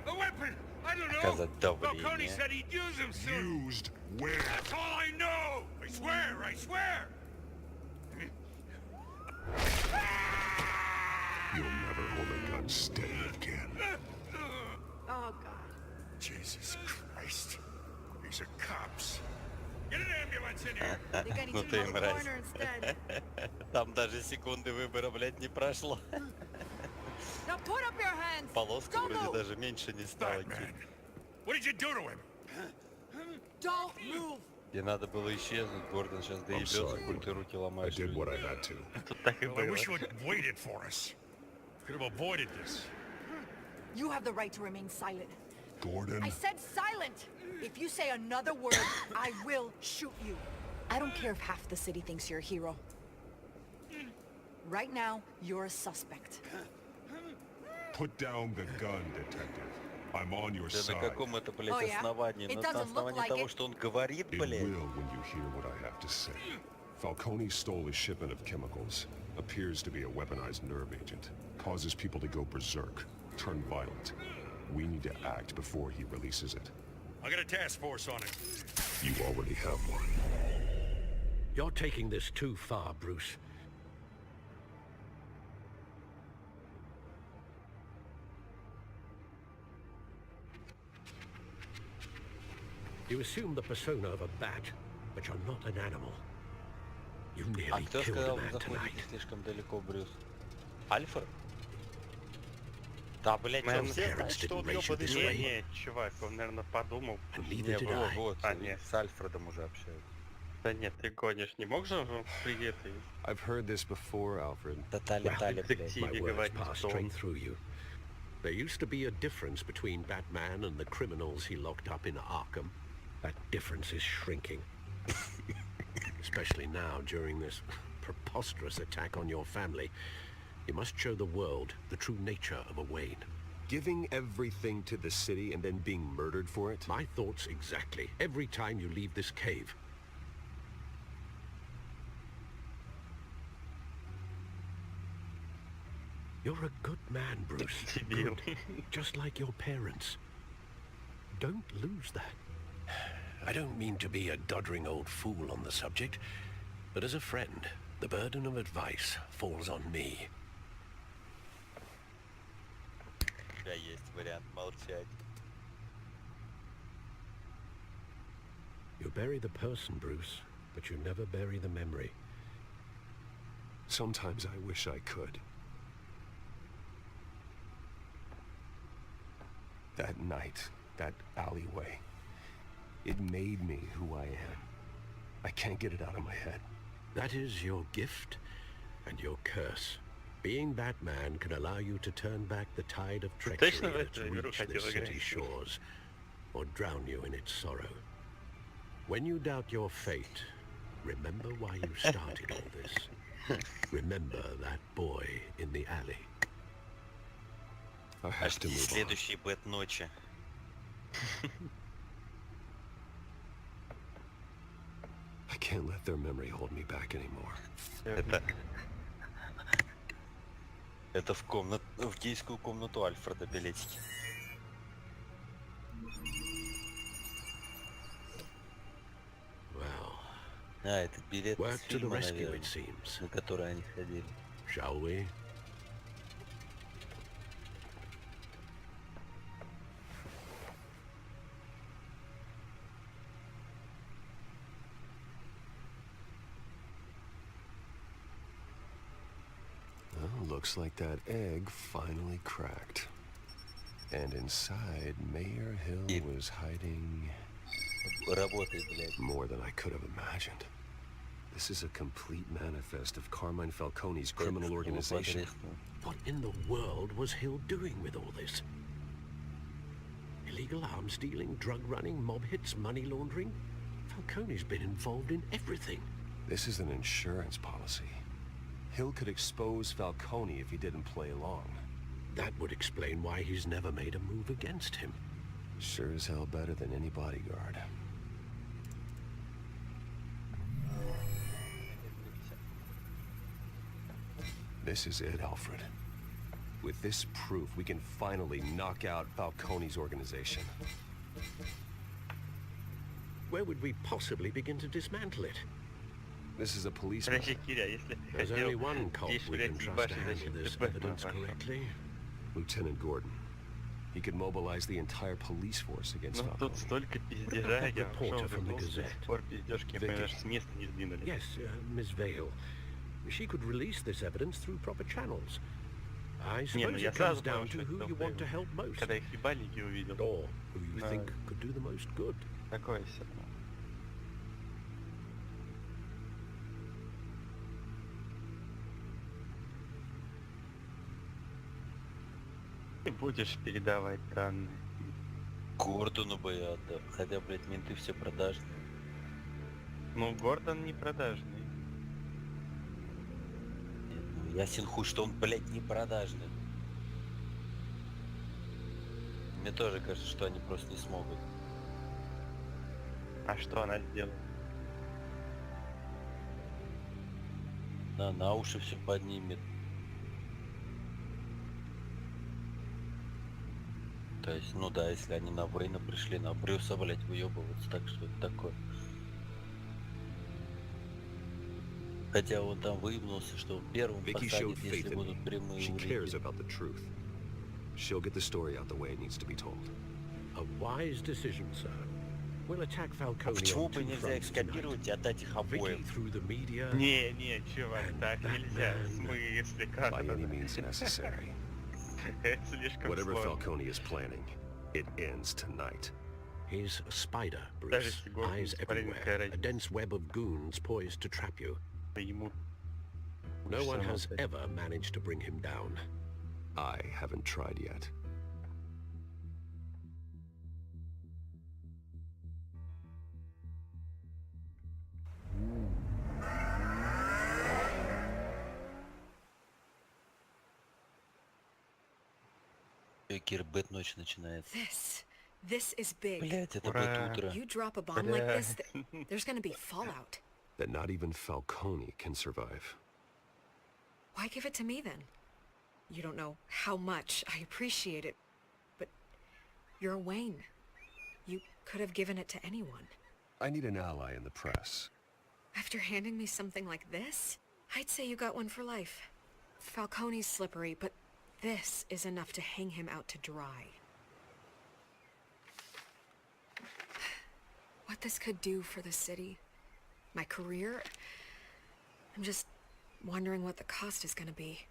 A weapon! I don't know! Показать давление. Falcone said he'd use them soon! Used where? That's all I know! I swear! I swear! You'll never hold a gun steady again. Oh, God. Jesus Christ. These are cops. Get an ambulance in here! Think I need Ну to ты go to the мразь. corner instead. Там даже секунды выбора, блядь, не прошло. Now put up your hands. Полоска Don't вроде move. даже меньше не стала. What did you do to him? Don't move. Тебе надо было исчезнуть, Гордон сейчас доебется, коль ты руки I ломаешь. did what I had to. Тут так и Well, I было. wish you had waited for us. Could have avoided this. You have the right to remain silent. Gordon? I said silent! If you say another word, I will shoot you. I don't care if half the city thinks you're a hero. Right now, you're a suspect. Put down the gun, detective. I'm on your Да на side. каком это, блядь, Oh, yeah? основании? It На doesn't look основании like того, it. что он говорит, It блядь? will when you hear what I have to say. Falcone stole a shipment of chemicals. Appears to be a weaponized nerve agent. Causes people to go berserk. Turn violent. We need to act before he releases it. I got a task force on it. You already have one. You're taking this too far, Bruce. You assume the persona of a bat, but you're not an animal. You nearly кто killed a сказал, man вы tonight. заходите слишком далеко, Брюс? Альфа? Да, блядь, Моя что, все знают, что он ёбаный человек? Не, чувак, он, наверное, подумал. Neither did I. Вот, А, нет. с Альфредом уже общаются. Да нет, ты гонишь, не мог же он при этой... I've heard this before, Alfred. Тотали-тали, блядь. My words говорить, passed что он... straight through you. There used to be a difference between Batman and the criminals he locked up in Arkham. That difference is shrinking. Especially now, during this preposterous attack on your family. You must show the world the true nature of a Wayne. Giving everything to the city and then being murdered for it? My thoughts exactly. Every time you leave this cave. You're a good man, Bruce. Good. Just like your parents. Don't lose that. I don't mean to be a doddering old fool on the subject, but as a friend, the burden of advice falls on me. У тебя есть вариант молчать. You bury the person, Bruce, but you never bury the memory. Sometimes I wish I could. That night, that alleyway, it made me who I am. I can't get it out of my head. That is your gift and your curse. Being Batman can allow you to turn back the tide of treachery that's reached this city's shores, or drown you in its sorrow. When you doubt your fate, remember why you started all this. Remember that boy in the alley. I have to move on. Следующий бэт ночи. I can't let their memory hold me back anymore. Это в гейскую комнату Альфреда билетики. Well, это билет work с to the фильма, rescue, наверное, it seems. на который они ходили. Shall we? Well, looks like that egg finally cracked. And inside, Mayor Hill was hiding... Работает, блядь. More than I could have imagined. This is a complete manifest of Carmine Falcone's criminal organization. What in the world was Hill doing with all this? Illegal arms dealing, drug running, mob hits, money laundering? Falcone's been involved in everything. This is an insurance policy. Hill could expose Falcone if he didn't play along. That would explain why he's never made a move against him. Sure as hell better than any bodyguard. This is it, Alfred. With this proof, we can finally knock out Falcone's organization. Where would we possibly begin to dismantle it? This is a policeman. There's only one cop we can trust to handle this evidence correctly. Lieutenant Gordon. He could mobilize the entire police force against Falcone. Тут столько пиздежа, я Reporter from the до Gazette. сих пор пиздежки, понимаешь, с места не сдвинули. Yes, Miss Vale. She could release this evidence through proper channels. I suppose it comes down to who you want to help most. Когда их ебальники увидел. Or who you think could do the most good. Такое все. Ты будешь передавать данные. Гордону бы я отдал. Хотя, блядь, менты все продажные. Ну, Гордон не продажный. Ясен хуй, что он, блядь, не продажный. Мне тоже кажется, что они просто не смогут. А что она сделала? На уши все поднимет. То есть, ну да, если они на Вейна пришли, на Брюса, блять, выебываться, так что это такое. Хотя он там выебнулся, что первым Vicky showed посадит, faith если in будут me. прямые She cares улики. about the truth. She'll get the story out the way it needs to be told. A wise decision, sir. We'll attack Falcone Почему on бы two нельзя fronts их tonight. скопировать и отдать их обоим? Vicky through the media. Не, чувак, так нельзя. В смысле, как By это? any means necessary. Это слишком Whatever сложно. Falcone is planning, it ends tonight. He's a spider, Даже Bruce. если город Eyes everywhere. A dense web of goons poised to trap you. Ему No one Сам has опять. ever managed to bring him down. I haven't tried yet. Кир, бэт ночь начинается. This is big. Блять, это бэт утро. You drop a bomb like this, there's gonna be fallout. That not even Falcone can survive. Why give it to me then? You don't know how much I appreciate it, but you're Wayne. You could have given it to anyone. I need an ally in the press. After handing me something like this, I'd say you got one for life. Falcone's slippery, but this is enough to hang him out to dry. What this could do for the city, my career, I'm just wondering what the cost is gonna be.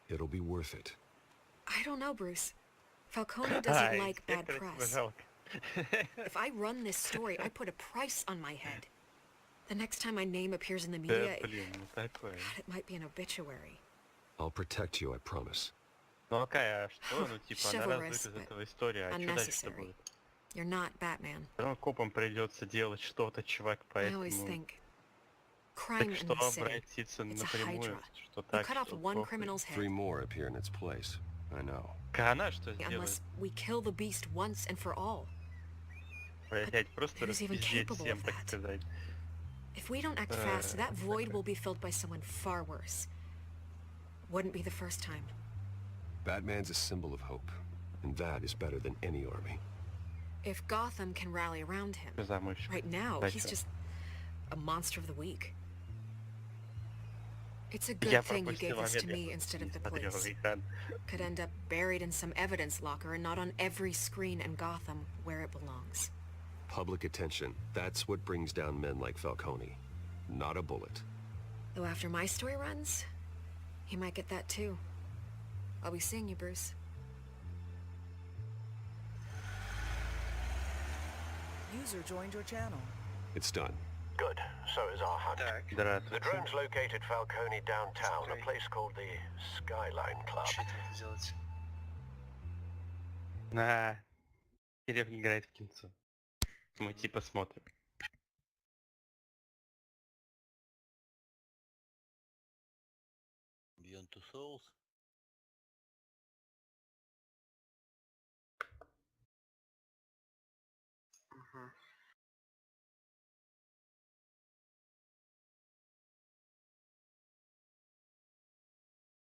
It'll be worth it. I don't know, Bruce. Falcone doesn't like bad press. If I run this story, I put a price on my head. The next time my name appears in the media, God, it might be an obituary. I'll protect you, I promise. Ну окей, а что? Ну типа она Chivalrous, развит из but этого история, а что дальше-то unnecessary. будет? You're not Batman. Все равно копам придется делать что-то, чувак, I always поэтому... think crime Так in что the city, обратиться it's a напрямую, hydra. что You так, cut off что one похуй. criminal's head, 3 more appear in its place. I know. А она что сделает? unless we kill the beast once and for all. Блять, просто who's even распиздеть capable всем, of так that? сказать. If we don't act fast, that void will be filled by someone far worse. Wouldn't be the first time. Batman's a symbol of hope, and that is better than any army. If Gotham can rally around him, Замышь. right now he's Зачем? just a monster of the week. It's a Я good thing you пропустил gave this to момент, me я instead не of the смотрел police. экран. Could end up buried in some evidence locker and not on every screen in Gotham where it belongs. Public attention, that's what brings down men like Falcone. Not a bullet. Though after my story runs, he might get that too. I'll be seeing you, Bruce. User joined your channel. It's done. Good. So is our hunt. Да, The drones located Falcone downtown, a place called the Skyline Club. На. Кирилл играет в кинцо. Мы типа смотрим. Beyond Two Souls.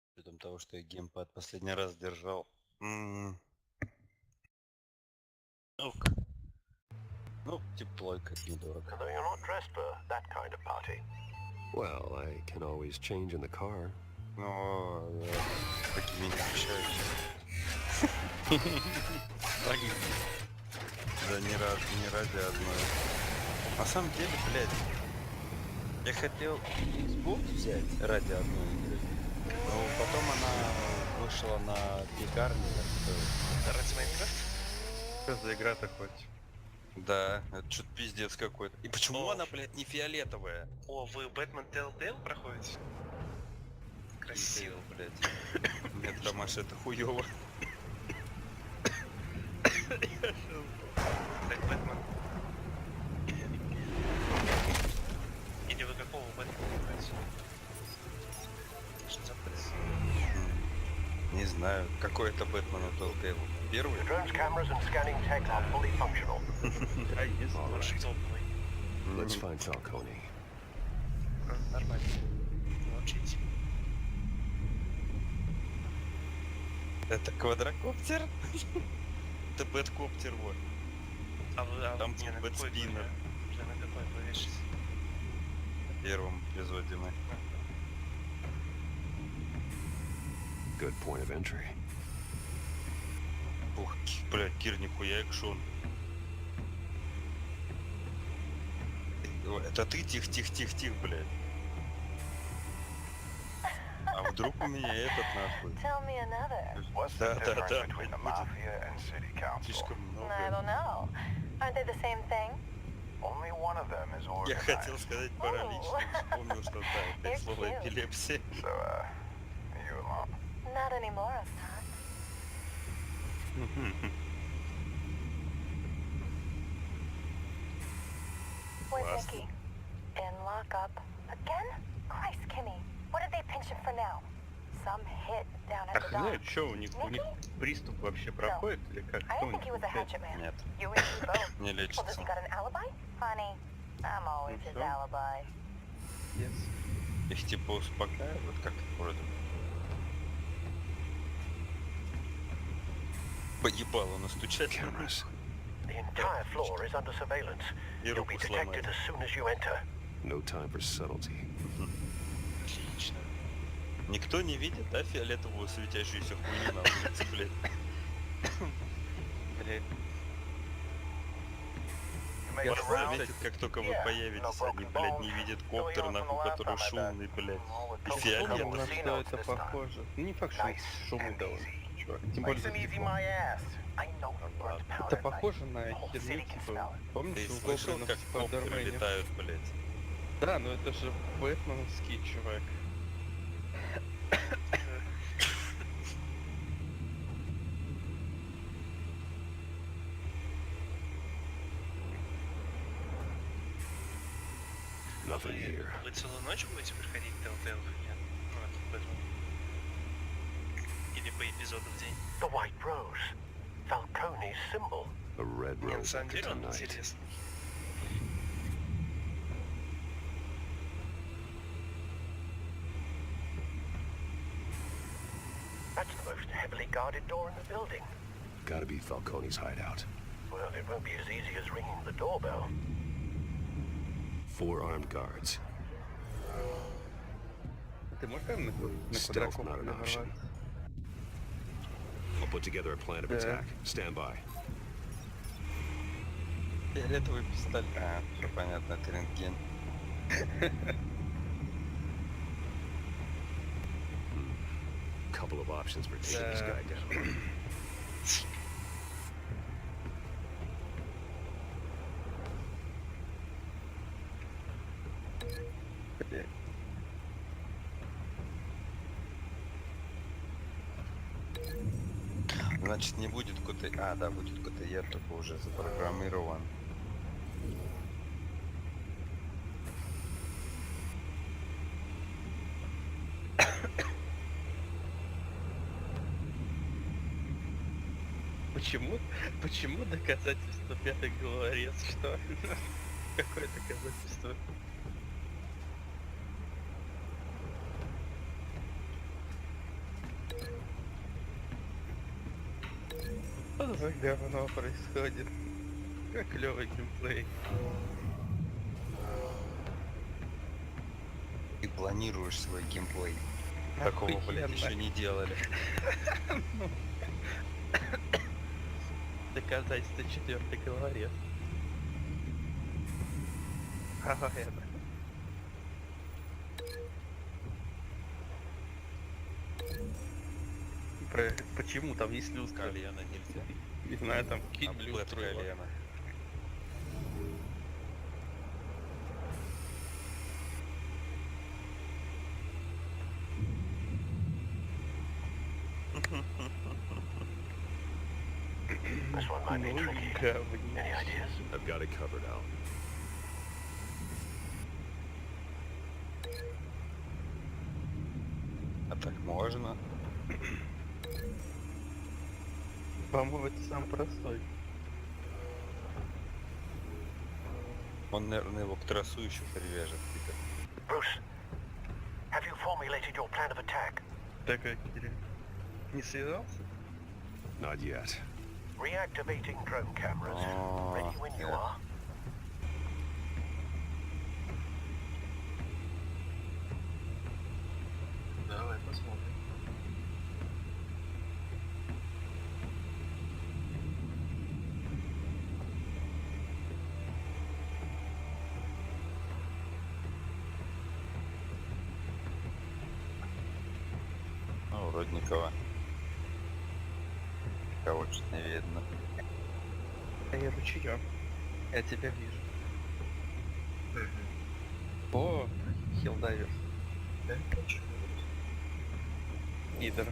С учетом того, что я геймпад последний раз держал. Ну, теплойка, недорого. Though you're not dressed for that kind of party. Well, I can always change in the car. Но такими не общаюсь. Да не ради одной. На самом деле, блядь, я хотел Xbox взять ради одной игры, но потом она вышла на пекарню. Ради Майнкрафт? Что за игра-то хоть? Да, это что-то пиздец какой-то. И почему она, блядь, не фиолетовая? О, вы Бэтмен Telltale проходите? Красиво, блядь. Нет, Тамаш, это хуёво. Так, Бэтмен. Или вы какого Бэтмена играете? Что за Не знаю, какой это Бэтмен у Telltale. Первый? Drones, cameras, and scanning tech are fully functional. Да, есть. All right. Топовый. Let's find Falcone. Нормально. Молчите. Это квадрокоптер? Это бэткоптер, вот. Там был бэтспиннер. Уже на какой повешись? В первом эпизоде мы. Good point of entry. Ух, блядь, Кир, нихуя экшон. Это ты? Тихо, блядь. А вдруг у меня этот нахуй? Да. Слишком много. Я хотел сказать паралич, но вспомнил, что да, это слово эпилепсия. Not anymore, I'm not. Where's Nicky? In lockup. Again? Christ, Kimmy. What did they pinch him for now? Some hit down at the dock. Знаю, что у них приступ вообще проходит или как? I didn't think he was a hatchet man. Нет. You and me both. Не Well, does лечится. he got an alibi? Honey, I'm always his alibi. Yes. Их типа успокаивают как-то вроде. Поебало настучать. The entire floor is under surveillance. You'll be detected as soon as you enter. No time for subtlety. Отлично. Никто не видит, да, фиолетовую светящуюся хуйню на улице, блядь? Блядь. Я заметит, как только вы появитесь, они, блядь, не видят коптер, нахуй, который шумный, блядь. И фиолетовый. На что это похоже? Ну, не факт, что шумный довольно, чувак. Тем более за телефон. Это похоже на херню, типа, помнишь, Ты у слышал, Гоблина как в коптеры Спайдермене? летают, блядь? Да, но это же бэтменовский чувак. Nothing here. Вы целую ночь будете проходить Telltale? Нет. Ну, это Бэтмен. Или по эпизоду в день. The White Rose. Falcone's symbol. A red Мне на rose самом after деле он tonight. интересный. That's the most heavily guarded door in the building. Gotta be Falcone's hideout. Well, it won't be as easy as ringing the doorbell. 4 armed guards. Ты можешь прям на Stealth not квадрокоптере an option. ворваться? I'll put together a plan of Yeah. attack. Stand by. Фиолетовый пистолет. А, все понятно, это рентген. Couple of options for taking this guy down. Значит, не будет кота... А, да, будет кота, я только уже запрограммирован. Почему доказательство пятый головорез? Что? Какое доказательство? Что за говно происходит? Как клевый геймплей. Ты планируешь свой геймплей. Такого, блядь, еще не делали. Доказательство четвертый головорез. А это. Почему там есть люстра? Кальяна нельзя. Не знаю, там кинь Облет люстру. кальяна. This one might be tricky. Any ideas? I've got it covered, Al. А так можно? По-моему, это самый простой. Он, наверное, его к тросу еще привяжет. Bruce, have you formulated your plan of attack? Так, Кирилл, не связался? Not yet. Reactivating drone cameras. Ready when you are. Давай посмотрим. Ну, вроде никого. Никого что-то не видно. Я ручеёк. Я тебя вижу. О, хилдайвер. Да? Идер.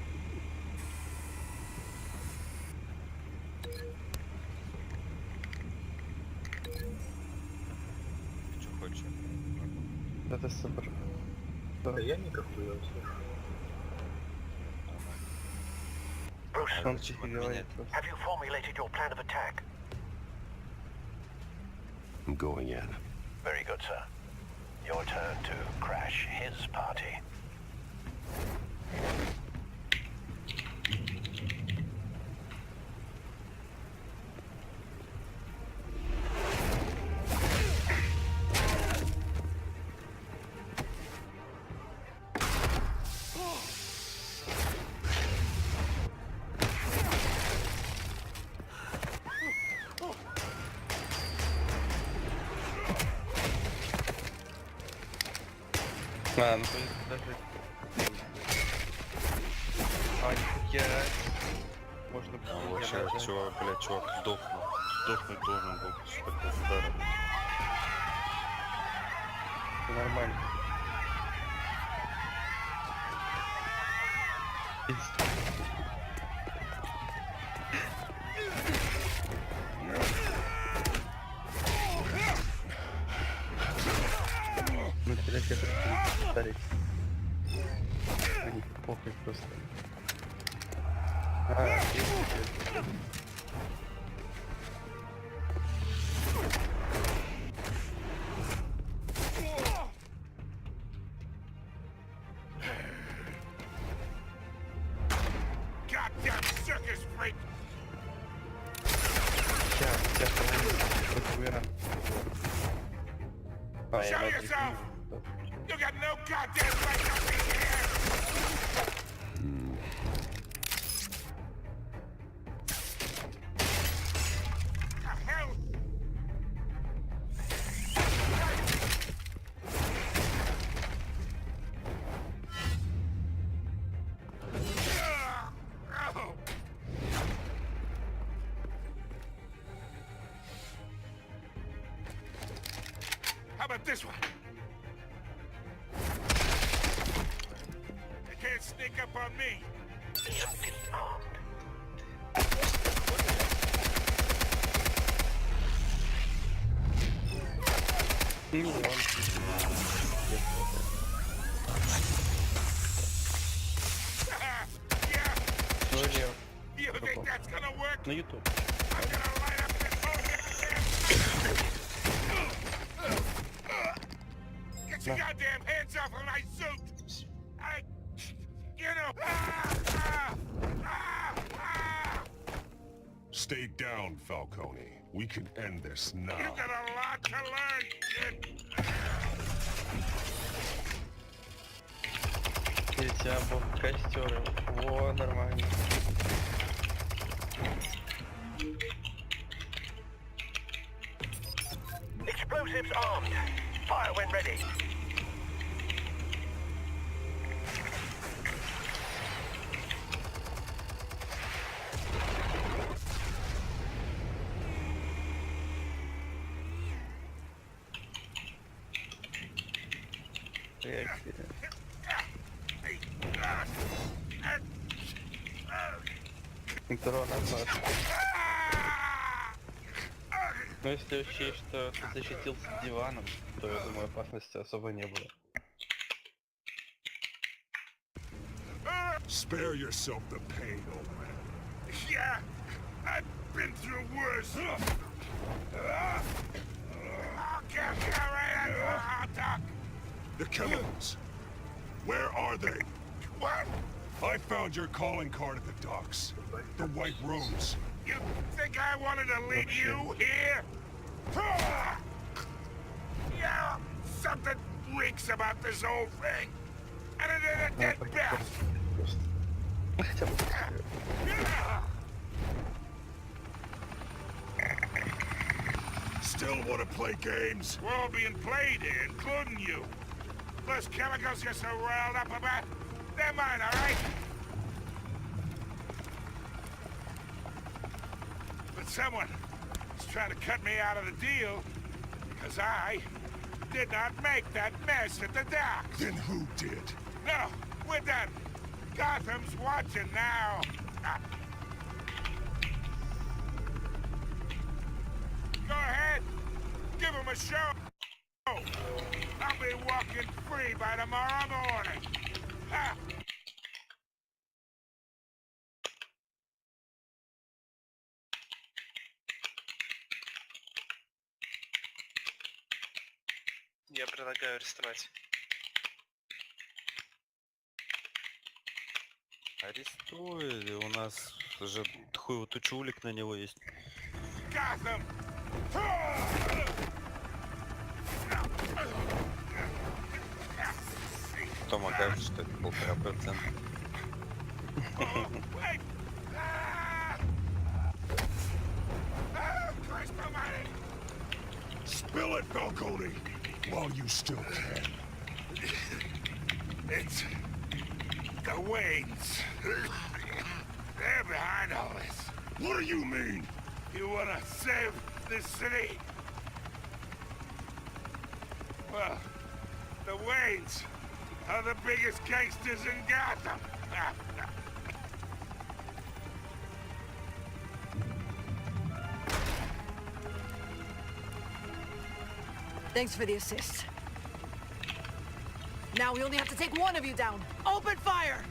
Что хочешь? Это супер. Да я никакую не слышу. Bruce, Он тихо говорит просто. have you formulated your plan of attack? I'm going in. Very good, sir. Your turn to crash his party. А, ну то есть даже... А, нихуя. Можно было... Вообще, чувак, блядь, чувак сдохнул. Сдохнуть должен был после такого удара. Нормально. Ну, блядь, я просто старик. Они похуй просто. А, Goddamn circus freak! сейчас, по-моему, а, я Show на yourself! You got no goddamn right to be here! The hell? How about this one? They can't sneak up on me. You think that's gonna work? На YouTube. I'm gonna light up this whole Get your goddamn hands off of my suit! You know... Stay down, Falcone. We can end this now. You got a lot to learn, kid! Нельзя был костер. Во, нормально. Explosives armed. Fire when ready. Реакция. Интро назад. Но если учесть, что ты защитился диваном, то, я думаю, опасности особо не было. Spare yourself the pain, old man. Yeah, I've been through worse. I'll get you right at the hot dog. The chemicals. Where are they? What? I found your calling card at the docks. The White Rose. You think I wanted to leave you here? Yeah, something reeks about this whole thing. And it is a dead best. Still want to play games? We're all being played here, including you. Those chemicals you're so riled up about, they're mine, all right? But someone is trying to cut me out of the deal because I did not make that mess at the docks. Then who did? No, we're done. Gotham's watching now. Go ahead. Give him a show. I'll be walking free by tomorrow morning. Ha! Я предлагаю арестовать. Арестуй, у нас же хуй вот туча улик на него есть. Gotham! Потом окажется, что это 1,5%. Spill it, Falcone, while you still can. It's the Waynes. They're behind all this. What do you mean? You wanna save this city? Well, the Waynes are the biggest gangsters in Gotham. Thanks for the assist. Now we only have to take one of you down. Open fire!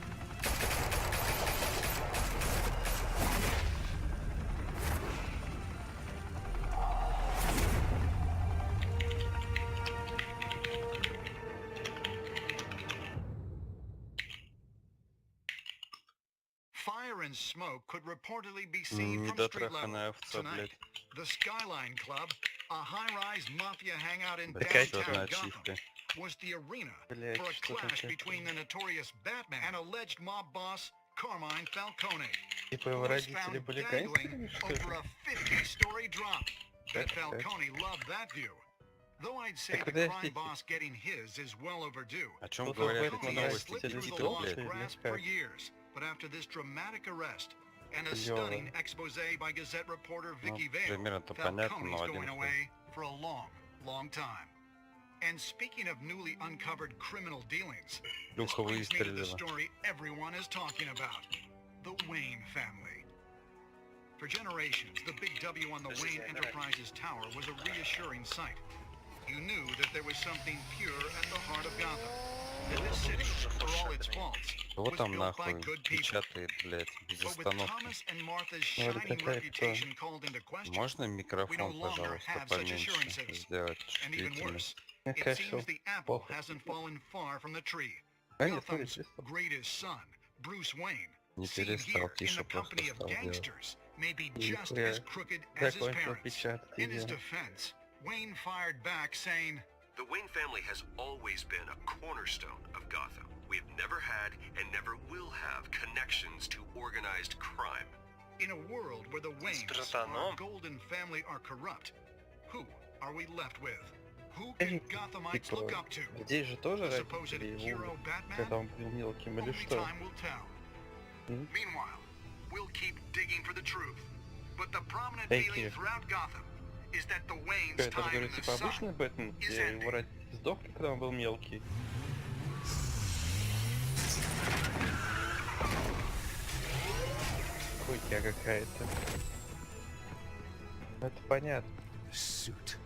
Fire and smoke could reportedly be seen from street level tonight. The Skyline Club, a high-rise mafia hangout in downtown Gotham, was the arena for a clash between the notorious Batman and alleged mob boss Carmine Falcone, who was found dangling over a 50-story drop. Bet Falcone loved that view. Though I'd say the crime boss getting his is well overdue. Falcone has slipped through the law's grasp for years, but after this dramatic arrest and a stunning expose by Gazette reporter Vicky Vale, Falcone's going away for a long, long time. And speaking of newly uncovered criminal dealings, this brings me to the story everyone is talking about, the Wayne family. For generations, the big W on the Wayne Enterprises Tower was a reassuring sight. You knew that there was something pure at the heart of Gotham. That this city, for all its faults, was built by good people. But with Thomas and Martha's shining reputation called into question, we no longer have such assurances. And even worse, it seems the apple hasn't fallen far from the tree. Gotham's greatest son, Bruce Wayne, seen here in the company of gangsters, may be just as crooked as his parents. In his defense, Wayne fired back saying, "The Wayne family has always been a cornerstone of Gotham. We have never had and never will have connections to organized crime. In a world where the Waynes, our golden family, are corrupt, who are we left with? Who can Gothamites look up to? Здесь же тоже The supposed hero Batman? Only time will tell. Meanwhile, we'll keep digging for the truth. But the prominent feeling throughout Gotham is that the Wayne's Это time говорю, in the типа sun обычный Бэтмен, is где ending. его родители сдохли, когда он был мелкий. Хуйня какая-то. Это понятно. The suit,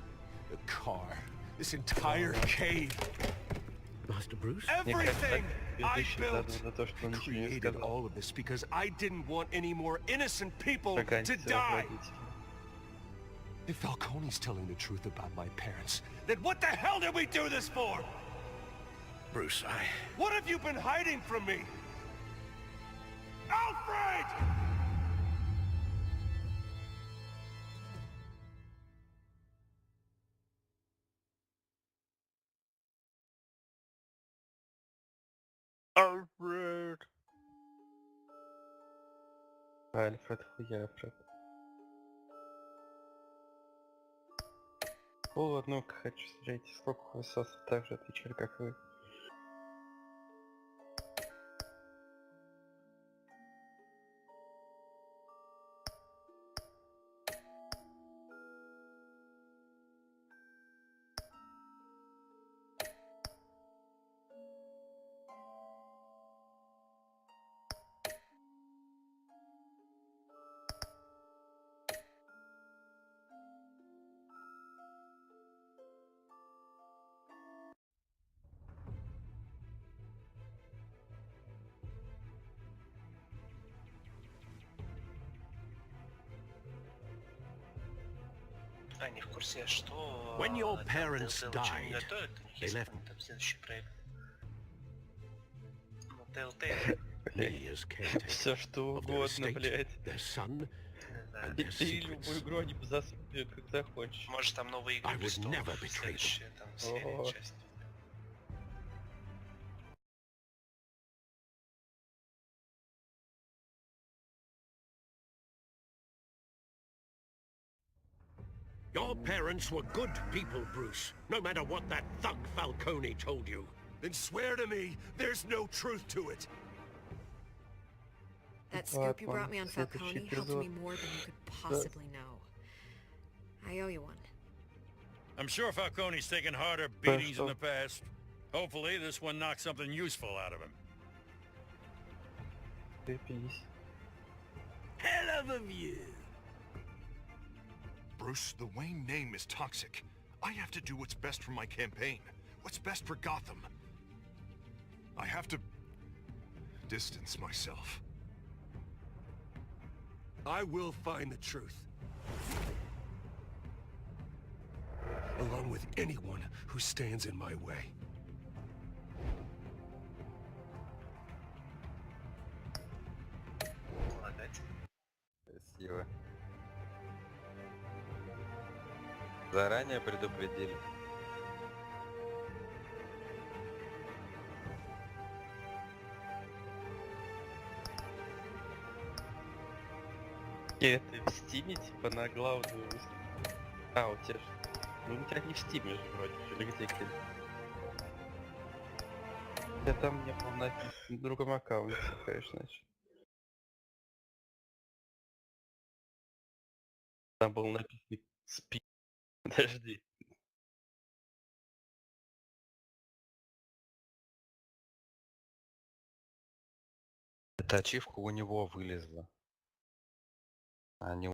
the car, this entire cave. Master Bruce? Everything I built. I created all of this because I didn't want any more innocent people to die. If Falcone's telling the truth about my parents, then what the hell did we do this for? Bruce, What have you been hiding from me? Альфред! Альфред, хуя Альфред. О, ну-ка, хочу смотреть, сколько хуесосов так же отвечали, как вы. Они в курсе, что... When your parents Telltale died, очень готовят, у них they есть, left по-моему, там следующий проект. Ну, Telltale. me as caretaker Все что of their угодно, estate, блять. their son, and И their ты любую secrets. игру они бы засыпают, как захочешь. Может, там новые Игры I would Престолов, never betray them. следующая там серия, О. часть. Your parents were good people, Bruce, no matter what that thug Falcone told you. Then swear to me there's no truth to it. That scoop you Бутман, brought me on следующий Falcone helped эпизод. me more than you could possibly know. I owe you one. I'm sure Falcone's taken harder beatings in the past. Hopefully, this one knocks something useful out of him. Hell of a view. Bruce, the Wayne name is toxic. I have to do what's best for my campaign. What's best for Gotham. I have to distance myself. I will find the truth. Along with anyone who stands in my way. Красиво. Заранее предупредили. И это в стиме, типа, на главную выставку. А, у тебя же... Ну, у тебя не в стиме же вроде, или где ты? Я там не был на другом аккаунте, конечно, значит. Там был написан спи. Подожди. Эта ачивка у него вылезла. А не